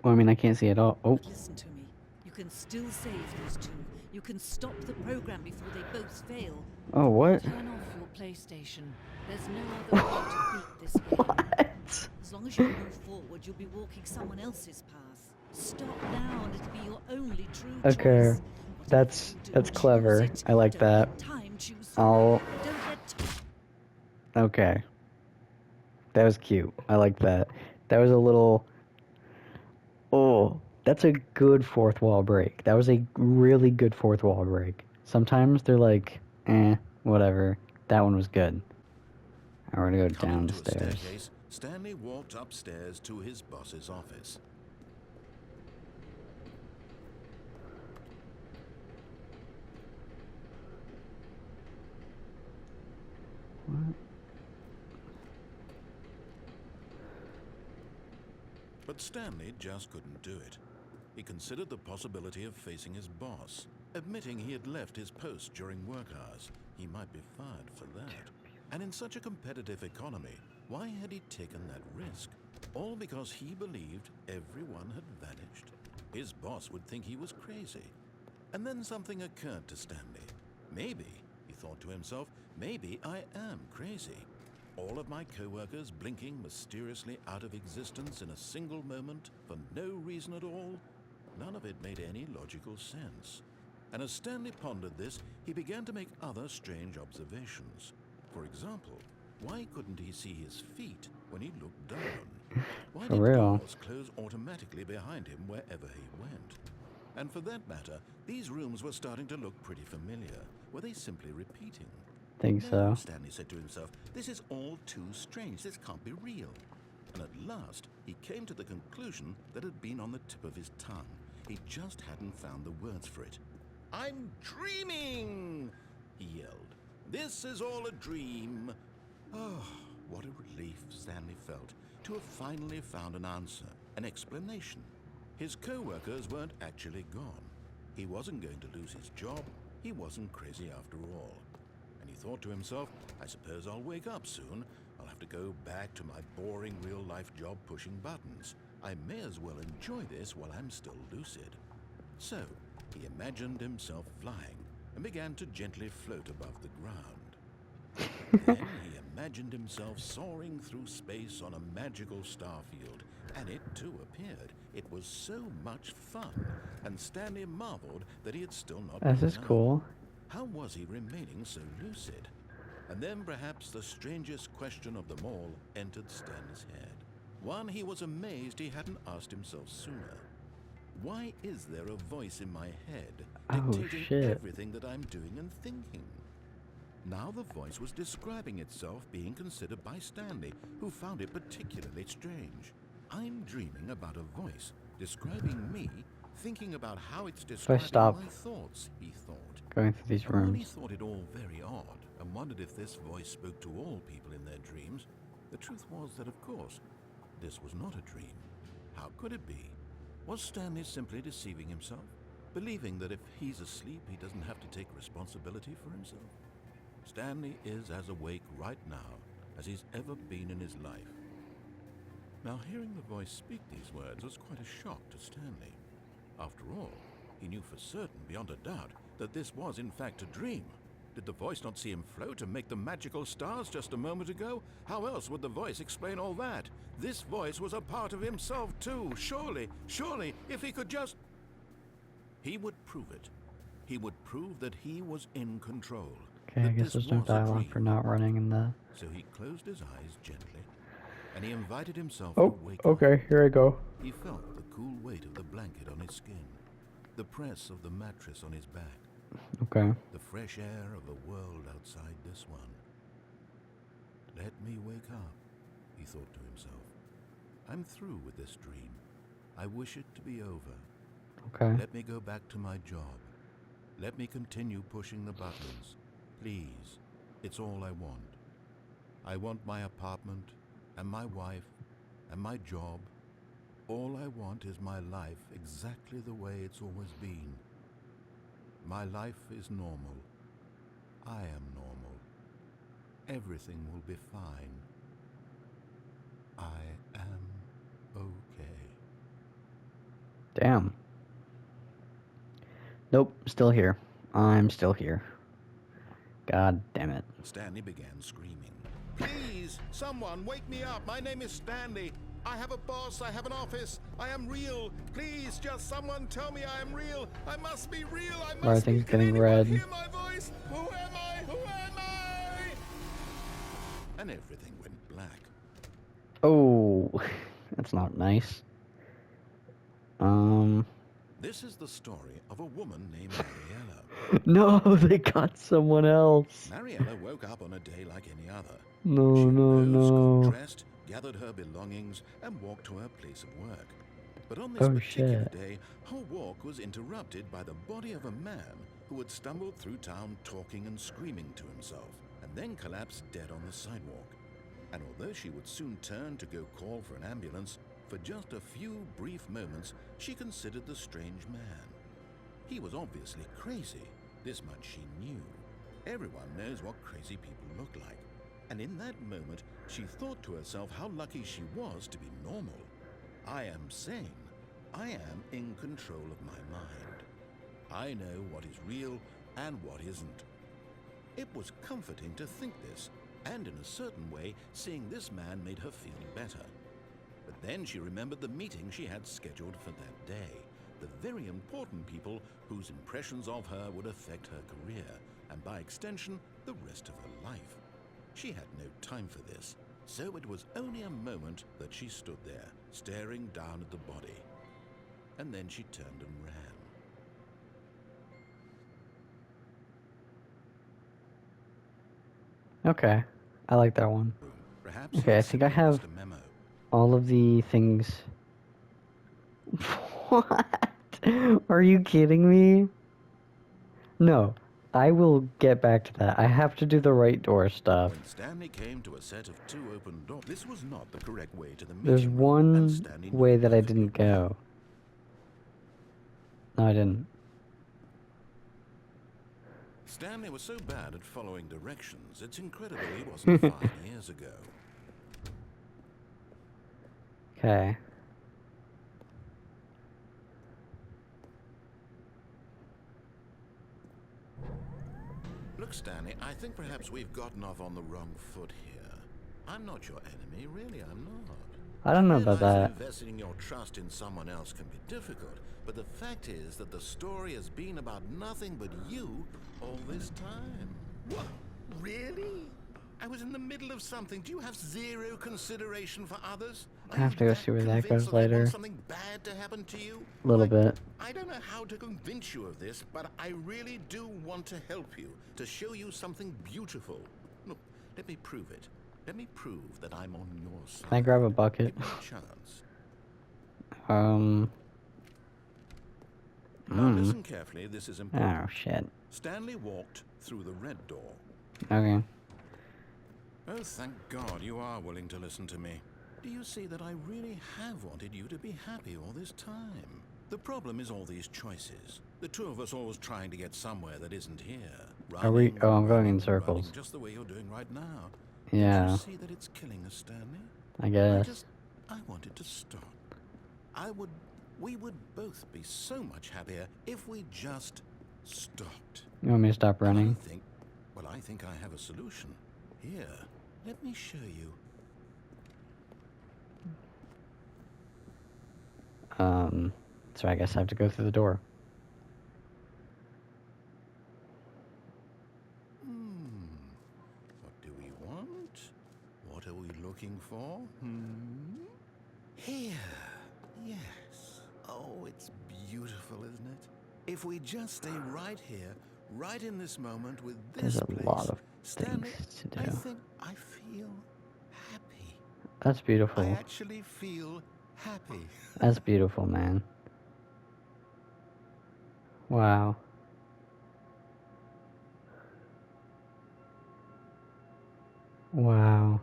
Well, I mean, I can't see it all. Oh. But listen to me. You can still save those two. You can stop the program before they both fail. Oh, what? Turn off your PlayStation. There's no other way to beat this game. What? As long as you move forward, you'll be walking someone else's path. Stop now and it'll be your only true Okay. choice. That's Whatever you do, clever. choose it. I like Don't that. let time choose I'll... Don't let Okay. That was cute. I like that. That was a little... Oh, that's a good fourth wall break. That was a really good fourth wall break. Sometimes they're like, whatever. That one was good. We're gonna go Coming to a downstairs. staircase, Stanley walked upstairs to his boss's office. What? But Stanley just couldn't do it. He considered the possibility of facing his boss, admitting he had left his post during work hours. He might be fired for that. And in such a competitive economy, why had he taken that risk? All because he believed everyone had vanished. His boss would think he was crazy. And then something occurred to Stanley. Maybe, he thought to himself, maybe I am crazy. All of my co-workers blinking mysteriously out of existence in a single moment for no reason at all? None of it made any logical sense. And as Stanley pondered this, he began to make other strange observations. For example, why couldn't he see his feet when he looked down? Why For did real. doors close automatically behind him wherever he went? And for that matter, these rooms were starting to look pretty familiar. Were they simply repeating? Think No, so. Stanley said to himself, this is all too strange. This can't be real. And at last, he came to the conclusion that had been on the tip of his tongue. He just hadn't found the words for it. I'm dreaming, he yelled. This is all a dream. Oh, what a relief Stanley felt to have finally found an answer, an explanation. His co-workers weren't actually gone. He wasn't going to lose his job. He wasn't crazy after all. And he thought to himself, I suppose I'll wake up soon. I'll have to go back to my boring real-life job pushing buttons. I may as well enjoy this while I'm still lucid. So, he imagined himself flying and began to gently float above the ground. Then he imagined himself soaring through space on a magical starfield, and it too appeared. It was so much fun, and Stanley marveled that he had still not This been is up. cool. How was he remaining so lucid? And then perhaps the strangest question of them all entered Stanley's head. One he was amazed he hadn't asked himself sooner. Why is there a voice in my head Oh, dictating shit. everything that I'm doing and thinking? Now the voice was describing itself being considered by Stanley, who found it particularly strange. I'm dreaming about a voice describing me, thinking about how it's describing stop my thoughts, he thought. Going through these And while he rooms. thought it all very odd and wondered if this voice spoke to all people in their dreams, the truth was that, of course, this was not a dream. How could it be? Was Stanley simply deceiving himself, believing that if he's asleep, he doesn't have to take responsibility for himself? Stanley is as awake right now as he's ever been in his life. Now, hearing the voice speak these words was quite a shock to Stanley. After all, he knew for certain, beyond a doubt, that this was in fact a dream? Did the voice not see him float and make the magical stars just a moment ago? How else would the voice explain all that? This voice was a part of himself too. Surely, if he could just... He would prove it. He would prove that he was in control. Okay, I guess there's no dialogue for not running in the... So he closed his eyes gently, and he invited himself Oh, to wake up. okay, here I go. He felt the cool weight of the blanket on his skin, the press of the mattress on his back, Okay. the fresh air of the world outside this one. Let me wake up, he thought to himself. I'm through with this dream. I wish it to be over. Okay. Let me go back to my job. Let me continue pushing the buttons. Please, it's all I want. I want my apartment, and my wife, and my job. All I want is my life exactly the way it's always been. My life is normal. I am normal. Everything will be fine. I am okay. Damn. Nope, still here. I'm still here. God damn it. Stanley began screaming. Please, someone, wake me up. My name is Stanley. I have a boss. I have an office. I am real. Please, just someone tell me I am real. I must be real. I must Everything's be. getting Can anyone red. hear my voice? Who am I? Who am I? And everything went black. Oh, that's not nice. This is the story of a woman named Mariella. No, they got someone else. Mariella woke up on a day like any other. No, She no, rose, got no. dressed, gathered her belongings, and walked to her place of work. But on this Oh, particular shit. day, her walk was interrupted by the body of a man who had stumbled through town talking and screaming to himself, and then collapsed dead on the sidewalk. And although she would soon turn to go call for an ambulance, for just a few brief moments she considered the strange man. He was obviously crazy. This much she knew. Everyone knows what crazy people look like. And in that moment, she thought to herself how lucky she was to be normal. I am sane. I am in control of my mind. I know what is real and what isn't. It was comforting to think this, and in a certain way, seeing this man made her feel better. But then she remembered the meeting she had scheduled for that day. The very important people whose impressions of her would affect her career, and by extension, the rest of her life. She had no time for this, so it was only a moment that she stood there, staring down at the body. And then she turned and ran. Okay, I like that one. Perhaps Okay, I think I simply missed have a memo. all of the things. What? Are you kidding me? No, I will get back to that. I have to do the right door stuff. When Stanley came to a set of 2 open doors, this was not the correct way to the meeting There's room, and one Stanley knew way that I perfectly didn't well. go. No, I didn't. Stanley was so bad at following directions, it's incredible he wasn't 5 years ago. Okay. Look, Stanley, I think perhaps we've gotten off on the wrong foot here. I'm not your enemy, really, I'm not. I don't know about realize that. Investing your trust in someone else can be difficult, but the fact is that the story has been about nothing but you all this time. What? Really? I was in the middle of something. Do you have zero consideration for others? I have to go see where that goes convinced that I want later. something bad to happen to you? A little Like, bit. I don't know how to convince you of this, but I really do want to help you, to show you something beautiful. Look, let me prove it. Let me prove that I'm on your side. Can I grab a bucket? Give me a chance. Now listen carefully, this is important. Oh, shit. Stanley walked through the red door. Okay. Oh, thank God you are willing to listen to me. Do you see that I really have wanted you to be happy all this time? The problem is all these choices. The two of us always trying to get somewhere that isn't here. Are we? Running, Oh, I'm going in running, circles. running, just the way you're doing right now. Yeah, Do you see that it's killing us, Stanley? I guess. I wanted to stop. We would both be so much happier if we just stopped. You want me to stop running? I think I have a solution. Here, let me show you. So I guess I have to go through the door. What do we want? What are we looking for? Here. Yes. Oh, it's beautiful, isn't it? If we just stay right here, right in this moment with this There's a place, lot of Stanley, things to I do. think I feel happy. That's I beautiful. actually feel happy. That's beautiful, man. Wow. Wow.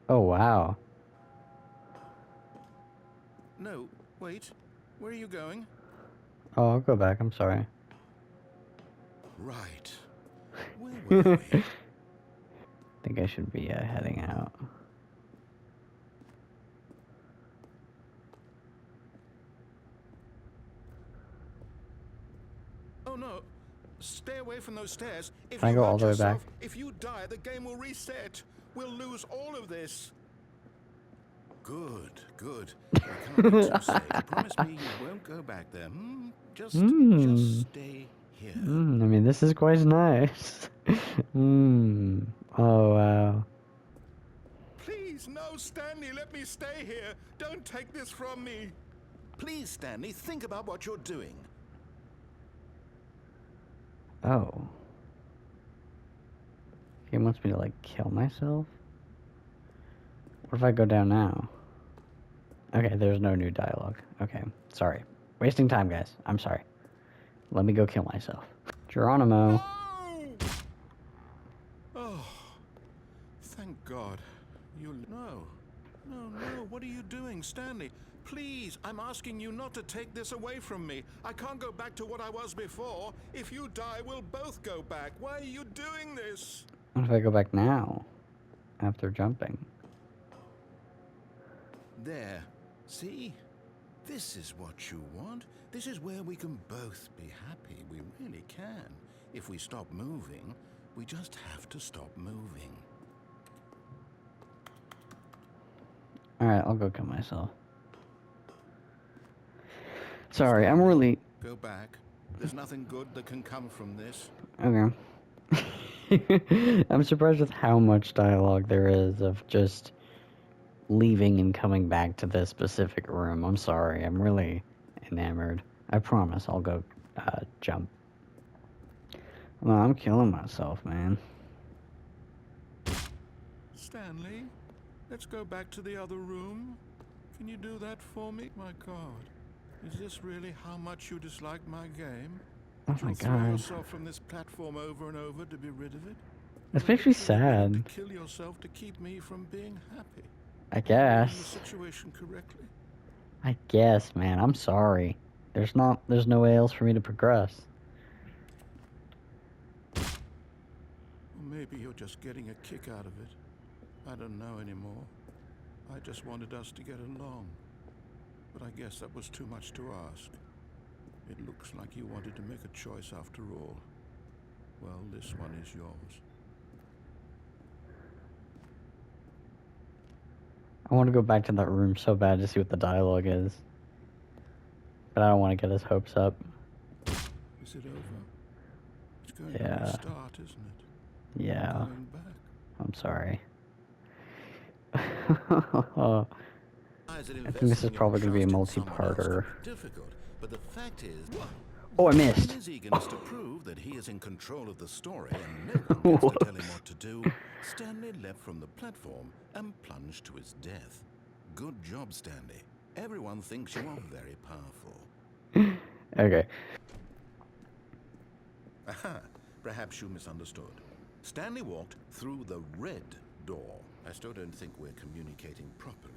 Oh, wow. No, wait. Where are you going? Oh, I'll go back. I'm sorry. Right. Where were we? I think I should be heading out. Oh no. Stay away from those stairs. If Can I you go all hurt the way back? yourself, if you die, the game will reset. We'll lose all of this. Good, good. We can't be too safe. Promise me you won't go back there. Just stay here. I mean, this is quite nice. Oh, wow. Please, no, Stanley, let me stay here. Don't take this from me. Please, Stanley, think about what you're doing. Oh. He wants me to, like, kill myself? What if I go down now? Okay, there's no new dialogue. Okay, sorry. Wasting time, guys. I'm sorry. Let me go kill myself. Geronimo. No! Oh, thank God. No. What are you doing, Stanley? Please, I'm asking you not to take this away from me. I can't go back to what I was before. If you die, we'll both go back. Why are you doing this? What if I go back now? After jumping. There. See? This is what you want. This is where we can both be happy. We really can. If we stop moving, we just have to stop moving. Alright, I'll go kill myself. Sorry, I'm really... Go back. There's nothing good that can come from this. Okay. I'm surprised with how much dialogue there is of just leaving and coming back to this specific room. I'm sorry, I'm really enamored. I promise I'll go jump. Well, I'm killing myself, man. Stanley, let's go back to the other room. Can you do that for me? My God, is this really how much you dislike my game? Oh my You'll throw God. yourself from this platform over and over to be rid of it? This makes me You're willing sad. to kill yourself to keep me from being happy. I In the guess. situation correctly. I guess, man. I'm sorry. There's no way else for me to progress. Or maybe you're just getting a kick out of it. I don't know anymore. I just wanted us to get along. But I guess that was too much to ask. It looks like you wanted to make a choice after all. Well, this one is yours. I want to go back to that room so bad to see what the dialogue is. But I don't want to get his hopes up. Is it over? It's going to Yeah. restart, isn't it? Yeah. Going back. I'm sorry. I think this is probably going to be a multi-parter. Difficult, but the fact is, Oh, I missed. his eagerness to prove that he is in control of the story and no one gets to tell him what to do, Stanley leapt from the platform and plunged to his death. Good job, Stanley. Everyone thinks you are very powerful. Okay. Aha, perhaps you misunderstood. Stanley walked through the red door. I still don't think we're communicating properly.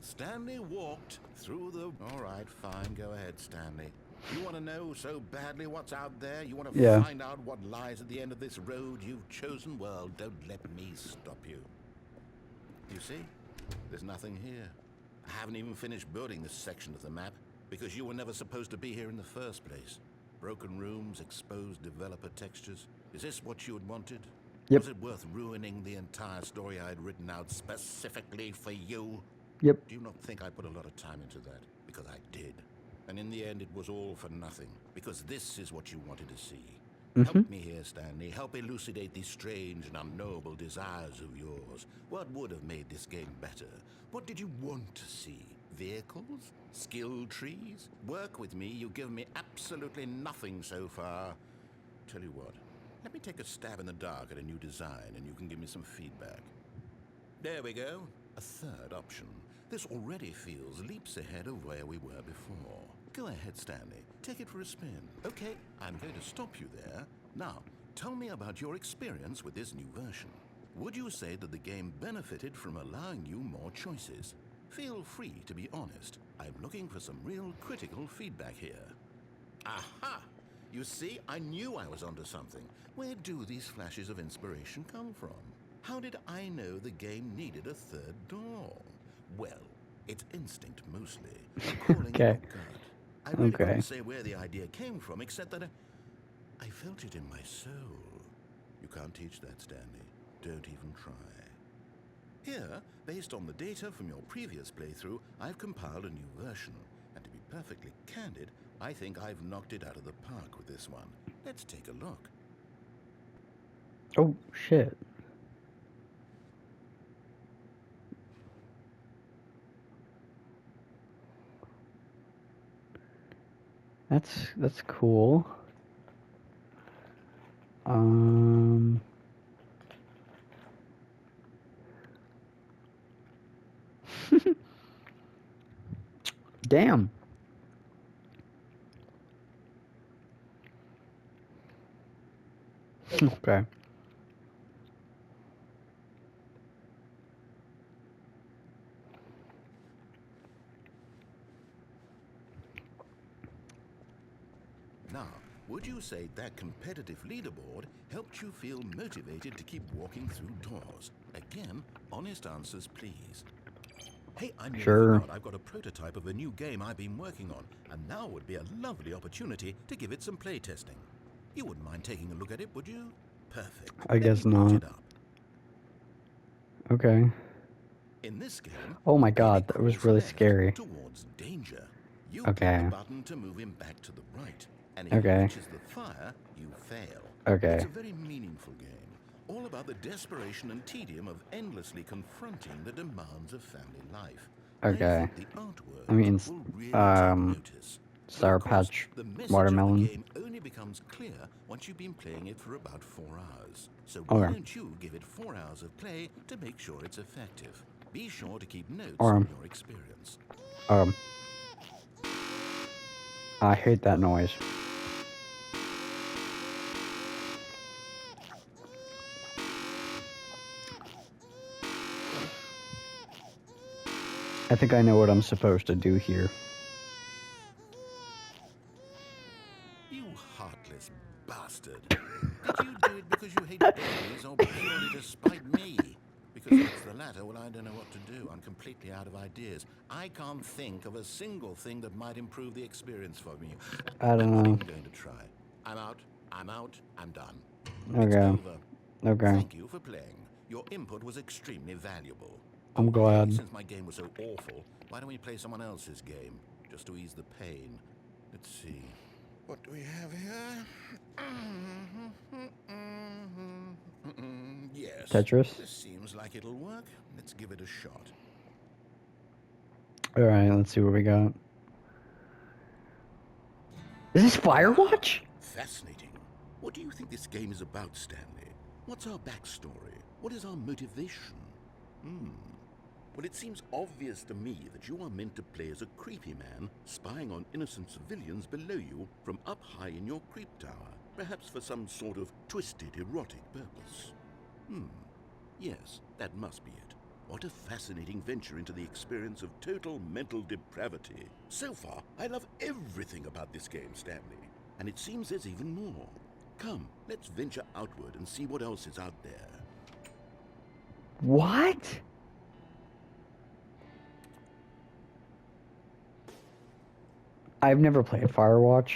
Stanley walked through the... All right, fine, go ahead, Stanley. You want to know so badly what's out there? You want to find out what lies at the end of this road you've chosen? Well, don't let me stop you. You see? There's nothing here. I haven't even finished building this section of the map because you were never supposed to be here in the first place. Broken rooms, exposed developer textures. Is this what you had wanted? Yep. Was it worth ruining the entire story I had written out specifically for you? Yep. Do you not think I put a lot of time into that? Because I did. And in the end, it was all for nothing. Because this is what you wanted to see. Help me here, Stanley. Help elucidate these strange and unknowable desires of yours. What would have made this game better? What did you want to see? Vehicles? Skill trees? Work with me. You've given me absolutely nothing so far. Tell you what. Let me take a stab in the dark at a new design, and you can give me some feedback. There we go. A third option. This already feels leaps ahead of where we were before. Go ahead, Stanley. Take it for a spin. Okay, I'm going to stop you there. Now, tell me about your experience with this new version. Would you say that the game benefited from allowing you more choices? Feel free to be honest. I'm looking for some real critical feedback here. Aha! You see, I knew I was onto something. Where do these flashes of inspiration come from? How did I know the game needed a third door? Well, it's instinct mostly. Calling it Okay. your gut. I really Okay. couldn't say where the idea came from, except that I felt it in my soul. You can't teach that, Stanley. Don't even try. Here, based on the data from your previous playthrough, I've compiled a new version. And to be perfectly candid, I think I've knocked it out of the park with this one. Let's take a look. Oh, shit. That's cool. Damn. Okay. Now, would you say that competitive leaderboard helped you feel motivated to keep walking through doors? Again, honest answers, please. Hey, I nearly Sure. forgot I've got a prototype of a new game I've been working on, and now would be a lovely opportunity to give it some play testing. You wouldn't mind taking a look at it, would you? Perfect. I Let guess me boot not. it up. Okay. In this game, Oh my the baby god, that was crawls really left scary. towards danger. You Okay. click the button to move him back to the right, and if Okay. he reaches the fire, you fail. Okay. It's a very meaningful game, all about the desperation and tedium of endlessly confronting the demands of family life. Okay. I think the artwork I mean, will really take notice. But Sour of course, Patch the message Watermelon. of the game only becomes clear once you've been playing it for about 4 hours. So Okay. why don't you give it 4 hours of play to make sure it's effective? Be sure to keep notes Or, on your experience. I hate that noise. I think I know what I'm supposed to do here. You heartless bastard. Did you do it because you hate babies or purely to spite me? Because if it's the latter, well, I don't know what to do. I'm completely out of ideas. I can't think of a single thing that might improve the experience for me. I don't I'm not know. even going to try. I'm out. I'm done. It's Okay. over. Okay. Thank you for playing. Your input was extremely valuable. I'm Oh, glad. hey, since my game was so awful, why don't we play someone else's game? Just to ease the pain. Let's see. What do we have here? Yes. Tetris? This seems like it'll work. Let's give it a shot. Alright, let's see what we got. Is this Firewatch? Fascinating. What do you think this game is about, Stanley? What's our backstory? What is our motivation? Well, it seems obvious to me that you are meant to play as a creepy man spying on innocent civilians below you from up high in your creep tower, perhaps for some sort of twisted erotic purpose. Yes, that must be it. What a fascinating venture into the experience of total mental depravity. So far, I love everything about this game, Stanley. And it seems there's even more. Come, let's venture outward and see what else is out there. What? I've never played Firewatch,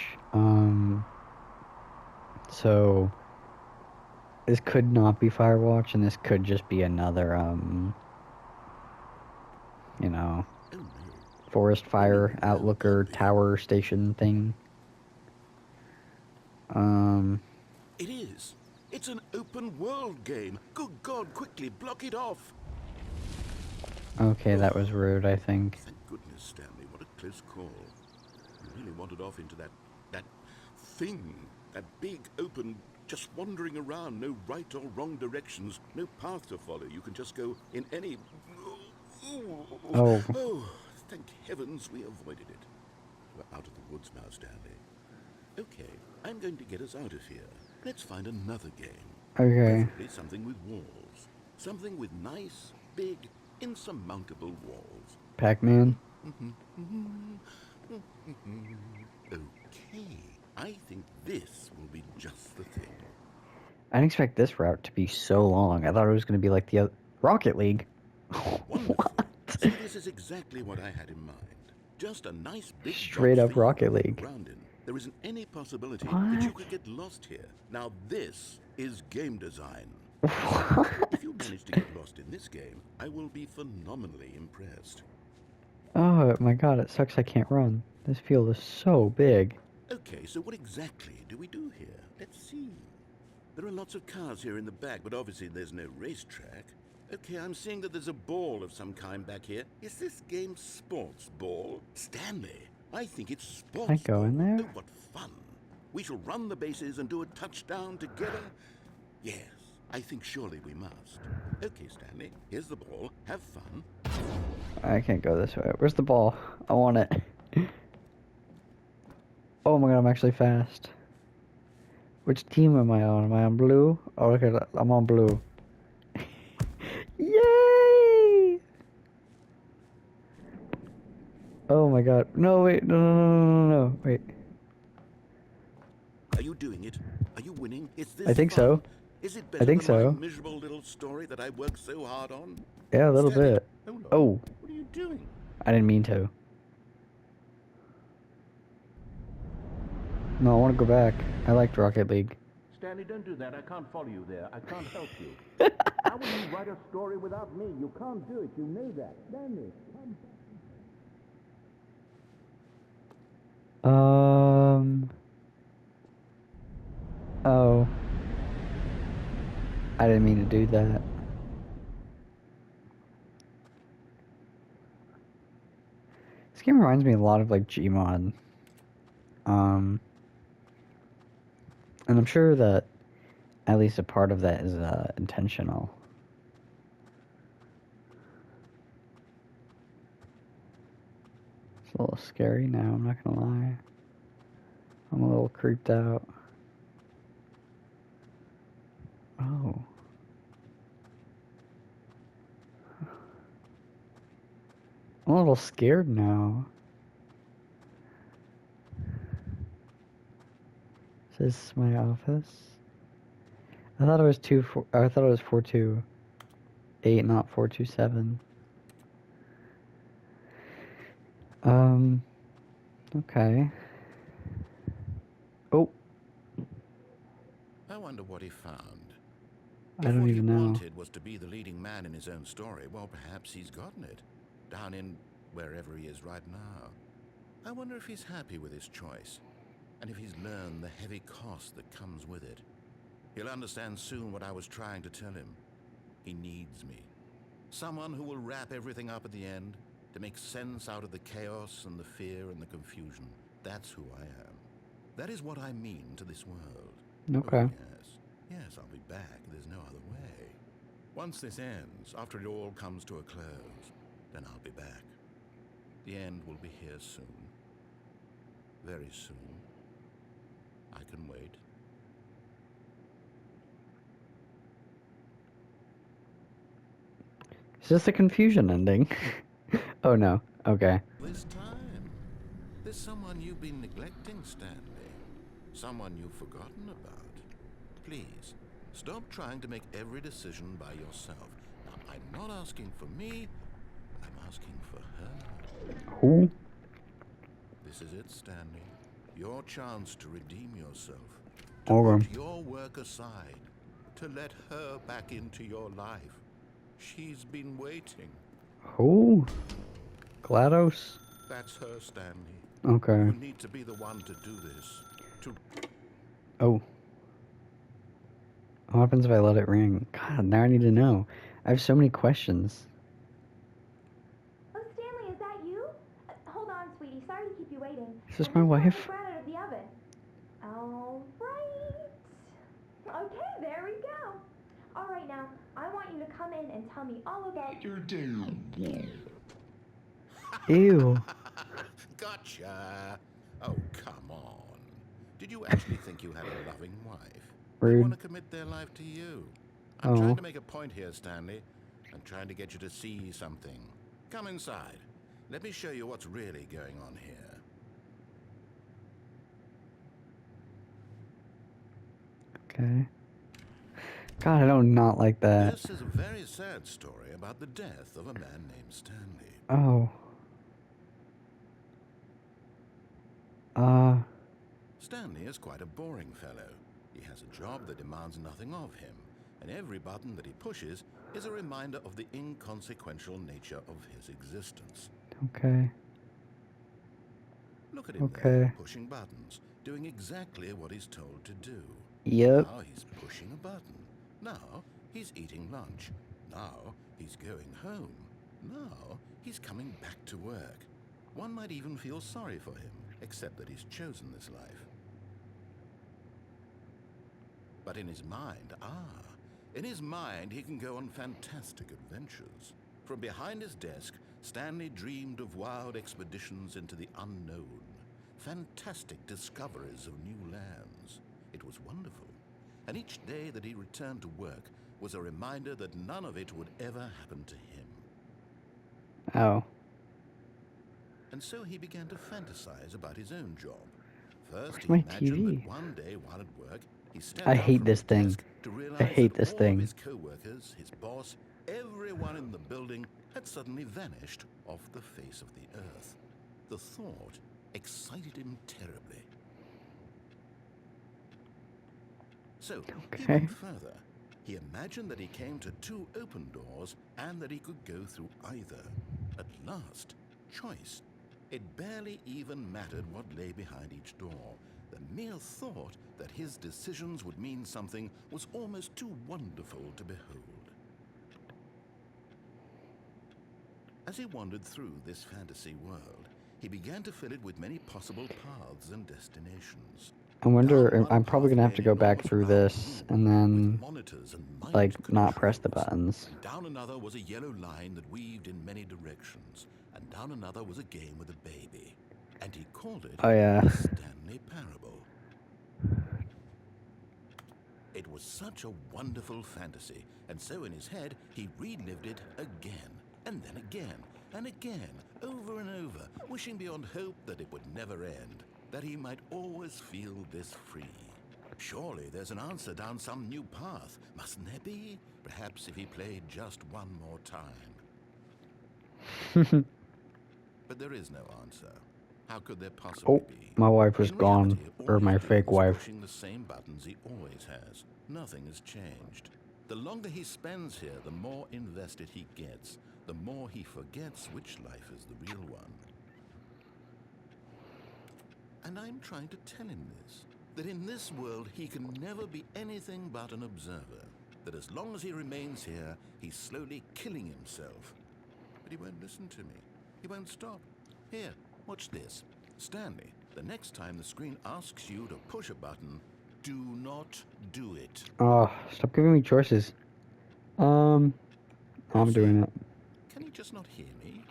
so this could not be Firewatch, and this could just be another, you know, Oh no. forest fire No, no, outlooker can't be. tower station thing. It is. It's an open world game. Good God, quickly block it off. Okay, that was rude, I think. Thank goodness, Stanley. What a close call. You really wandered off into that thing. That big, open, just wandering around. No right or wrong directions. No path to follow. You can just go in any... Oh. Oh, thank heavens we avoided it. We're out of the woods now, Stanley. Okay, I'm going to get us out of here. Let's find another game. Okay. Preferably something with walls. Something with nice, big, insurmountable walls. Pac-Man? Okay, I think this will be just the thing. I didn't expect this route to be so long. I thought it was going to be like the other... Rocket League. Wonderful. What? See, this is exactly what I had in mind. Just a nice big Straight box up for you Rocket to walk League. around in. There isn't any possibility that you What? could get lost here. Now this is game design. What? If you manage to get lost in this game, I will be phenomenally impressed. Oh my god, it sucks I can't run. This field is so big. Okay, so what exactly do we do here? Let's see. There are lots of cars here in the back, but obviously there's no racetrack. Okay, I'm seeing that there's a ball of some kind back here. Is this game sports ball? Stanley, I think it's sports I go in ball. there? Oh, what fun. We shall run the bases and do a touchdown together. Yes, I think surely we must. Okay, Stanley, here's the ball. Have fun. I can't go this way. Where's the ball? I want it. Oh my god, I'm actually fast. Which team am I on? Am I on blue? Oh, okay, I'm on blue. Yay! Oh my god. No, wait. No. Wait. Are you doing it? Are you winning? Is this I think fun? so. Is it better think than my so. miserable little story that I worked so hard on? Yeah, a little Stanley, bit. hold on. Oh, What are you doing? I didn't mean to. No, I want to go back. I liked Rocket League. Stanley, don't do that. I can't follow you there. I can't help you. How will you write a story without me? You can't do it. You know that. Stanley, come back. Oh. I didn't mean to do that. This game reminds me a lot of like Gmod. And I'm sure that at least a part of that is intentional. It's a little scary now, I'm not gonna lie. I'm a little creeped out. Oh. I'm a little scared now. Is this my office? I thought it was 428, not 427. Okay. Oh, I wonder what he found. I don't If even what he know. wanted was to be the leading man in his own story, well, perhaps he's gotten it. Down in wherever he is right now. I wonder if he's happy with his choice. And if he's learned the heavy cost that comes with it. He'll understand soon what I was trying to tell him. He needs me. Someone who will wrap everything up at the end, to make sense out of the chaos and the fear and the confusion. That's who I am. That is what I mean to this world. Okay. Oh, yes, I'll be back. There's no other way. Once this ends, after it all comes to a close, then I'll be back. The end will be here soon. Very soon. I can wait. Is this the confusion ending? Oh no. Okay. This time, there's someone you've been neglecting, Stanley. Someone you've forgotten about. Please, stop trying to make every decision by yourself. Now, I'm not asking for me, I'm asking for her. Who? This This is it, Stanley. Your chance to redeem yourself. To Okay. put your work aside. To let her back into your life. She's been waiting. Who? GLaDOS? That's her, Stanley. Okay. You need to be the one to do this. To... Oh. What happens if I let it ring? God, now I need to know. I have so many questions. Oh, Stanley, is that you? Hold on, sweetie. Sorry to keep you waiting. Is this I my just got wife? the bread out of the oven. All right. Okay, there we go. All right, now, I want you to come in and tell me all about your day. Ew. Gotcha. Oh, come on. Did you actually think you had a loving wife? They Rude. want to commit their life to you. I'm Oh. trying to make a point here, Stanley. I'm trying to get you to see something. Come inside. Let me show you what's really going on here. Okay. God, I don't not like that. This is a very sad story about the death of a man named Stanley. Oh. Stanley is quite a boring fellow. He has a job that demands nothing of him, and every button that he pushes is a reminder of the inconsequential nature of his existence. Okay. Look at him Okay. there, pushing buttons, doing exactly what he's told to do. Yep. Now he's pushing a button. Now he's eating lunch. Now he's going home. Now he's coming back to work. One might even feel sorry for him, except that he's chosen this life. But in his mind, in his mind he can go on fantastic adventures. From behind his desk, Stanley dreamed of wild expeditions into the unknown, fantastic discoveries of new lands. It was wonderful. And each day that he returned to work was a reminder that none of it would ever happen to him. Oh. And so he began to fantasize about his own job. First, he my imagined TV? that one day while at work, he stepped I out hate from this his thing. desk to realize I hate that this all thing. of his co-workers, his boss, everyone in the building had suddenly vanished off the face of the earth. The thought excited him terribly. So he Okay. went further. He imagined that he came to two open doors and that he could go through either. At last, choice. It barely even mattered what lay behind each door. The mere thought that his decisions would mean something was almost too wonderful to behold. As he wandered through this fantasy world, he began to fill it with many possible paths and destinations. I wonder, Down one I'm probably gonna have to pathway go back enormous through round this room and then, with monitors and mind like, not press the controls. buttons. And down another was a yellow line that weaved in many directions. And down another was a game with a baby. And he called it Oh, yeah. the Stanley Parable. It was such a wonderful fantasy, and so in his head he relived it again, and then again, and again, over and over, wishing beyond hope that it would never end, that he might always feel this free. Surely there's an answer down some new path, mustn't there be? Perhaps if he played just one more time. But there is no answer. How could there possibly Oh, be? my wife was In gone. reality, all Or my he's doing fake is wife. pushing the same buttons he always has. Nothing has changed. The longer he spends here, the more invested he gets. The more he forgets which life is the real one. And I'm trying to tell him this. That in this world he can never be anything but an observer. That as long as he remains here, he's slowly killing himself. But he won't listen to me. He won't stop. Here, watch this. Stanley, the next time the screen asks you to push a button, do not do it. Oh, stop giving me choices. I'm doing it. Can he just not hear me?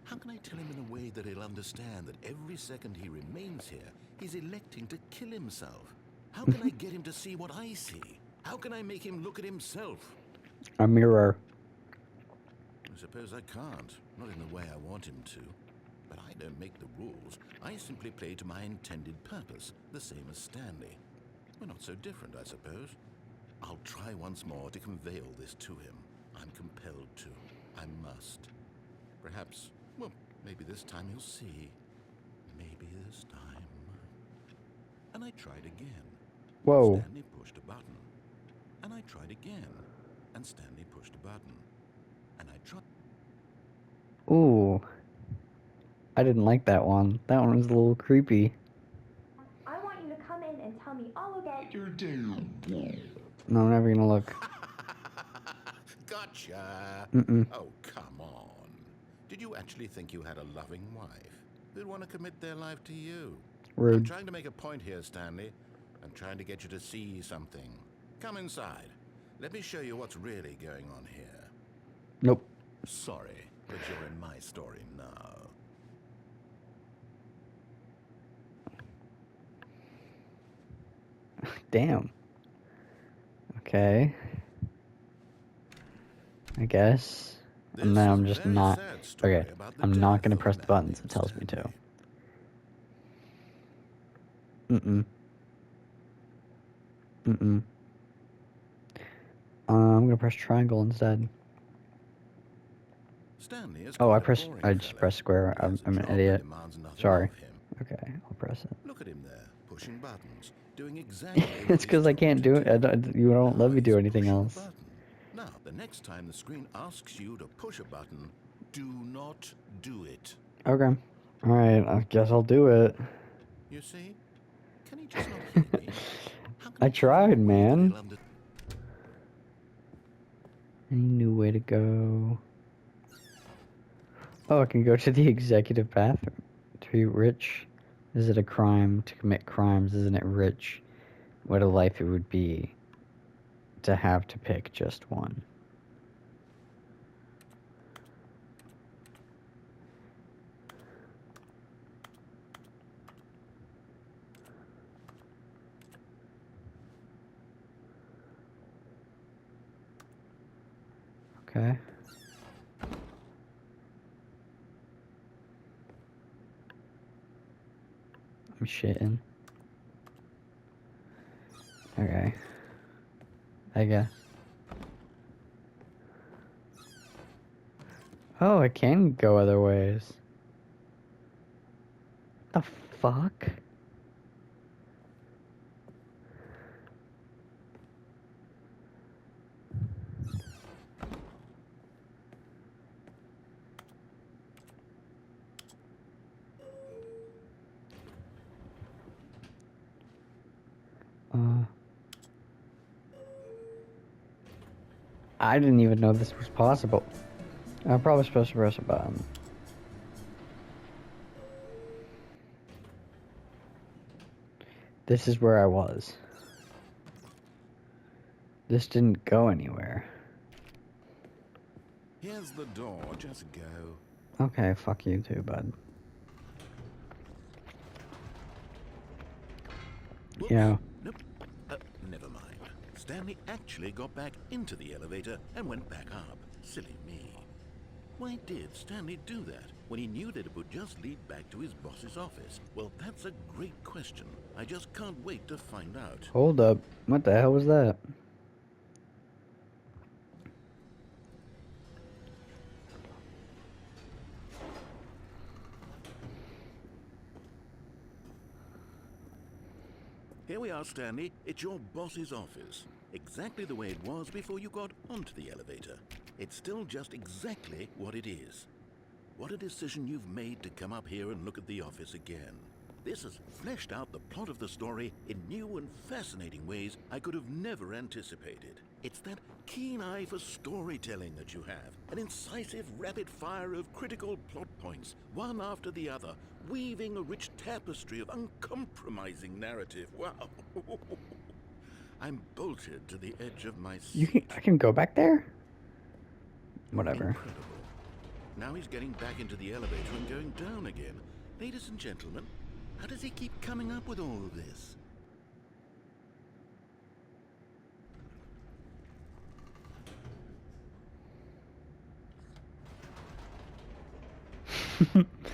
How can I tell him in a way that he'll understand that every second he remains here, he's electing to kill himself? How can I get him to see what I see? How can I make him look at himself? A mirror. I suppose I can't, not in the way I want him to. But I don't make the rules. I simply play to my intended purpose, the same as Stanley. We're not so different, I suppose. I'll try once more to convey all this to him. I'm compelled to. I must. Perhaps, well, maybe this time he'll see. maybe this time. And I tried again. Whoa. Stanley pushed a button. And I tried again. And Stanley pushed a button. And I tried. Ooh. I didn't like that one. That one was a little creepy. I want you to come in and tell me all again. No, I'm never gonna look. Gotcha! Mm-mm. Oh, come on. Did you actually think you had a loving wife who'd want to commit their life to you? I'm Rude. trying to make a point here, Stanley. I'm trying to get you to see something. Come inside. Let me show you what's really going on here. Nope. Sorry, but you're in my story now. Damn. Okay. I guess. And then I'm just not. Okay. I'm not gonna press the buttons it tells me to. Mm-mm. Mm-mm. I'm gonna press triangle instead. Stanley is Oh, I quite a boring just fella. pressed square. He has I'm a an job that idiot. demands nothing Sorry. of him. Okay, I'll press it. Look at him there, pushing buttons, doing exactly what It's he's because I told can't to do it. You don't let Now me do he's anything pushing a else. button. Now, the next time the screen asks you to push a button, do not do it. Okay. Alright, I guess I'll do it. You see? Can he just not hear me? How can I he tell tried, me man. that he'll under- Any new way to go? Oh, I can go to the executive bathroom. To be rich, is it a crime to commit crimes? Isn't it rich? What a life it would be to have to pick just one. Okay. I'm shitting. Okay. I guess. Oh, I can go other ways. The fuck? I didn't even know this was possible. I'm probably supposed to press a button. This is where I was. This didn't go anywhere. Here's the door, just go. Okay, fuck you too, bud. Whoops. Yeah. Nope. Never mind. Stanley actually got back into the elevator and went back up. Silly me. Why did Stanley do that when he knew that it would just lead back to his boss's office? Well, that's a great question. I just can't wait to find out. Hold up. What the hell was that? Here we are, Stanley. It's your boss's office. Exactly the way it was before you got onto the elevator. It's still just exactly what it is. What a decision you've made to come up here and look at the office again. This has fleshed out the plot of the story in new and fascinating ways I could have never anticipated. It's that keen eye for storytelling that you have, an incisive rapid fire of critical plot points, one after the other, weaving a rich tapestry of uncompromising narrative. Wow. I'm bolted to the edge of my seat. I can go back there? Whatever. Incredible. Now he's getting back into the elevator and going down again. Ladies and gentlemen, how does he keep coming up with all of this?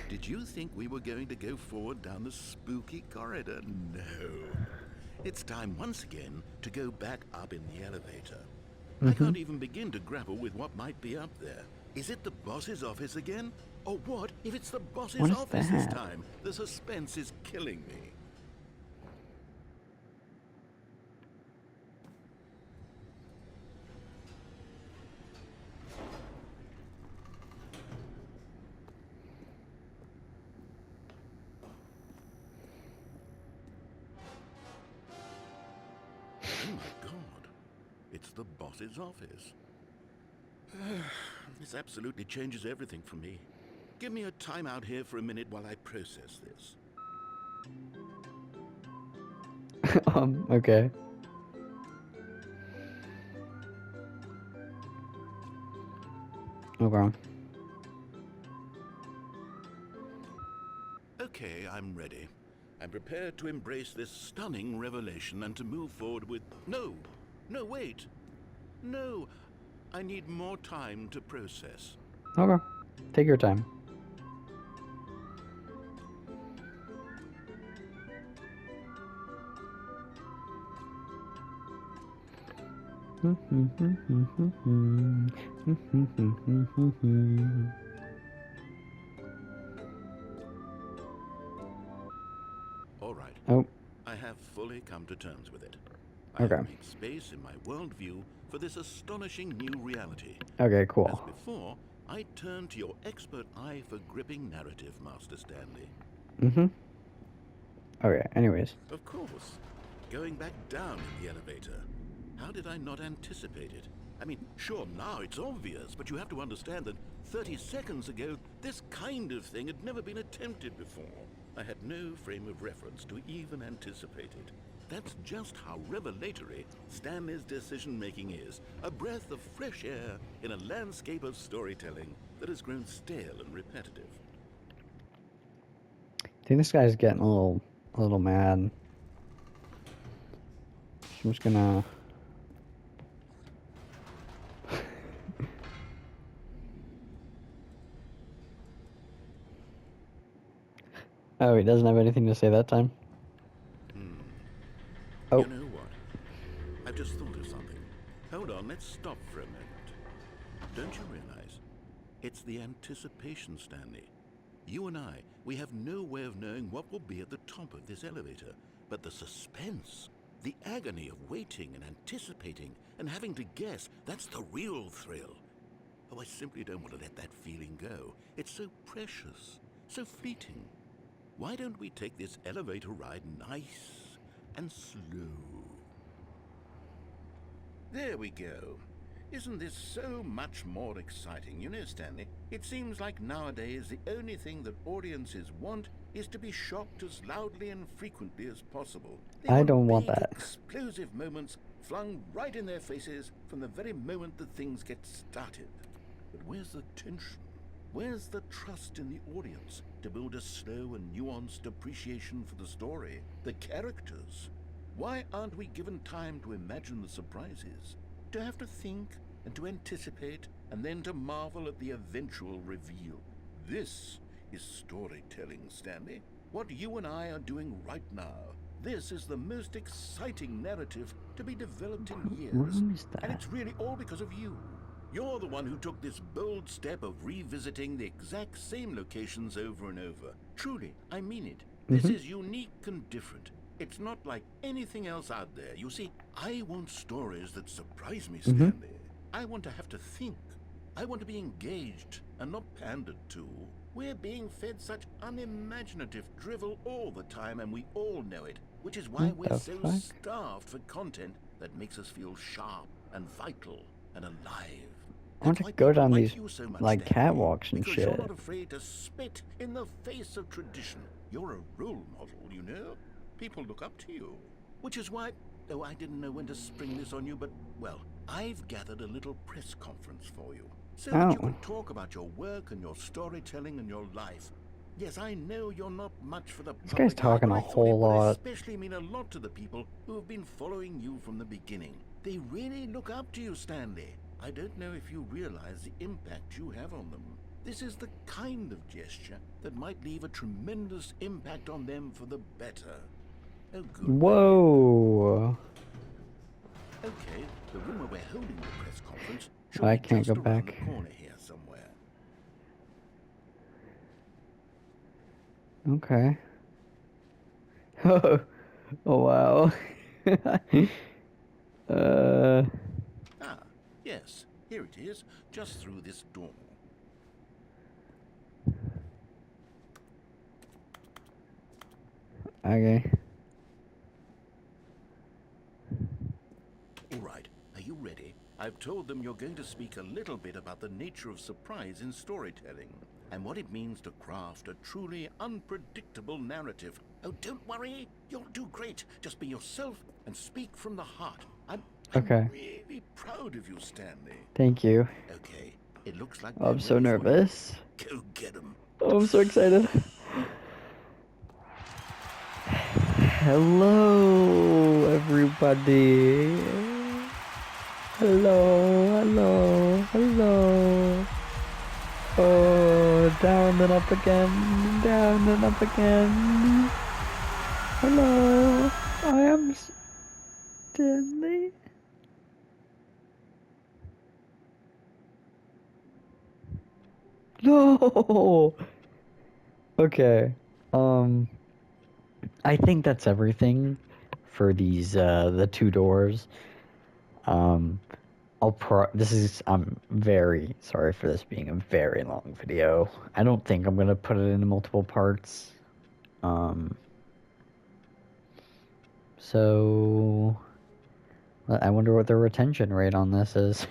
Did you think we were going to go forward down the spooky corridor? No. It's time once again to go back up in the elevator. I can't even begin to grapple with what might be up there. Is it the boss's office again? Or what if it's the boss's What is office this that? time? The suspense is killing me. Oh my god. It's the boss's office. This absolutely changes everything for me. Give me a time out here for a minute while I process this. Okay. Okay. Okay, I'm ready. I'm prepared to embrace this stunning revelation and to move forward with... No! No, wait! No! I need more time to process. Okay. Take your time. All right. Oh, I have fully come to terms with it. I okay. have made space in my worldview for this astonishing new reality. Okay, As cool. before, I turn to your expert eye for gripping narrative, Master Stanley. Mm-hmm. Okay, anyways. Of course. Going back down in the elevator. How did I not anticipate it? I mean, sure, now it's obvious, but you have to understand that 30 seconds ago, this kind of thing had never been attempted before. I had no frame of reference to even anticipate it. That's just how revelatory Stanley's decision-making is. A breath of fresh air in a landscape of storytelling that has grown stale and repetitive. I think this guy's getting a little mad. I'm just gonna... Oh, he doesn't have anything to say that time? Oh. You know what? I've just thought of something. Hold on, let's stop for a moment. Don't you realize? It's the anticipation, Stanley. You and I, we have no way of knowing what will be at the top of this elevator. But the suspense, the agony of waiting and anticipating and having to guess, that's the real thrill. Oh, I simply don't want to let that feeling go. It's so precious, so fleeting. Why don't we take this elevator ride nice and slow? There we go. Isn't this so much more exciting? You know, Stanley, it seems like nowadays the only thing that audiences want is to be shocked as loudly and frequently as possible. I don't want big, that. Explosive moments flung right in their faces from the very moment that things get started. But where's the tension? Where's the trust in the audience to build a slow and nuanced appreciation for the story, the characters? Why aren't we given time to imagine the surprises, to have to think and to anticipate and then to marvel at the eventual reveal? This is storytelling, Stanley. What you and I are doing right now. This is the most exciting narrative to be developed in years. What is that? And it's really all because of you. You're the one who took this bold step of revisiting the exact same locations over and over. Truly, I mean it. This is unique and different. It's not like anything else out there. You see, I want stories that surprise me, Stanley. I want to have to think. I want to be engaged and not pandered to. We're being fed such unimaginative drivel all the time, and we all know it, which is why What we're the so fuck? starved for content that makes us feel sharp and vital and alive. I want That's to why go people down like these, you so much, like, Stanley, catwalks and because shit. you're not afraid to spit in the face of tradition. You're a role model, you know? People look up to you. Which is why... Oh, I didn't know when to spring this on you, but, well, I've gathered a little press conference for you. So that you Oh. can talk about your work and your storytelling and your life. Yes, I know you're not much for the This guy's public eye, talking but a I thought whole it would lot. especially mean a lot to the people who have been following you from the beginning. They really look up to you, Stanley. I don't know if you realize the impact you have on them. This is the kind of gesture that might leave a tremendous impact on them for the better. Oh, good. Whoa. Okay, the room where we're holding the press conference should I be can't just go around back. the corner here somewhere. Okay. Oh, oh wow. uh, Ah, yes, here it is, just through this door. okay. All right, are you ready? I've told them you're going to speak a little bit about the nature of surprise in storytelling and what it means to craft a truly unpredictable narrative. Oh, don't worry. You'll do great. Just be yourself and speak from the heart. I'm Okay. really proud of you, Stanley. Thank you. Okay, it looks like Oh, they're I'm so ready for you. nervous. Go get them. Oh, I'm so excited. Hello, everybody. Hello, hello, hello. Oh, down and up again, down and up again. Hello, I am Stanley. No. Okay. I think that's everything for these the two doors. Um, I'm very sorry for this being a very long video. I don't think I'm gonna put it into multiple parts. So I wonder what the retention rate on this is.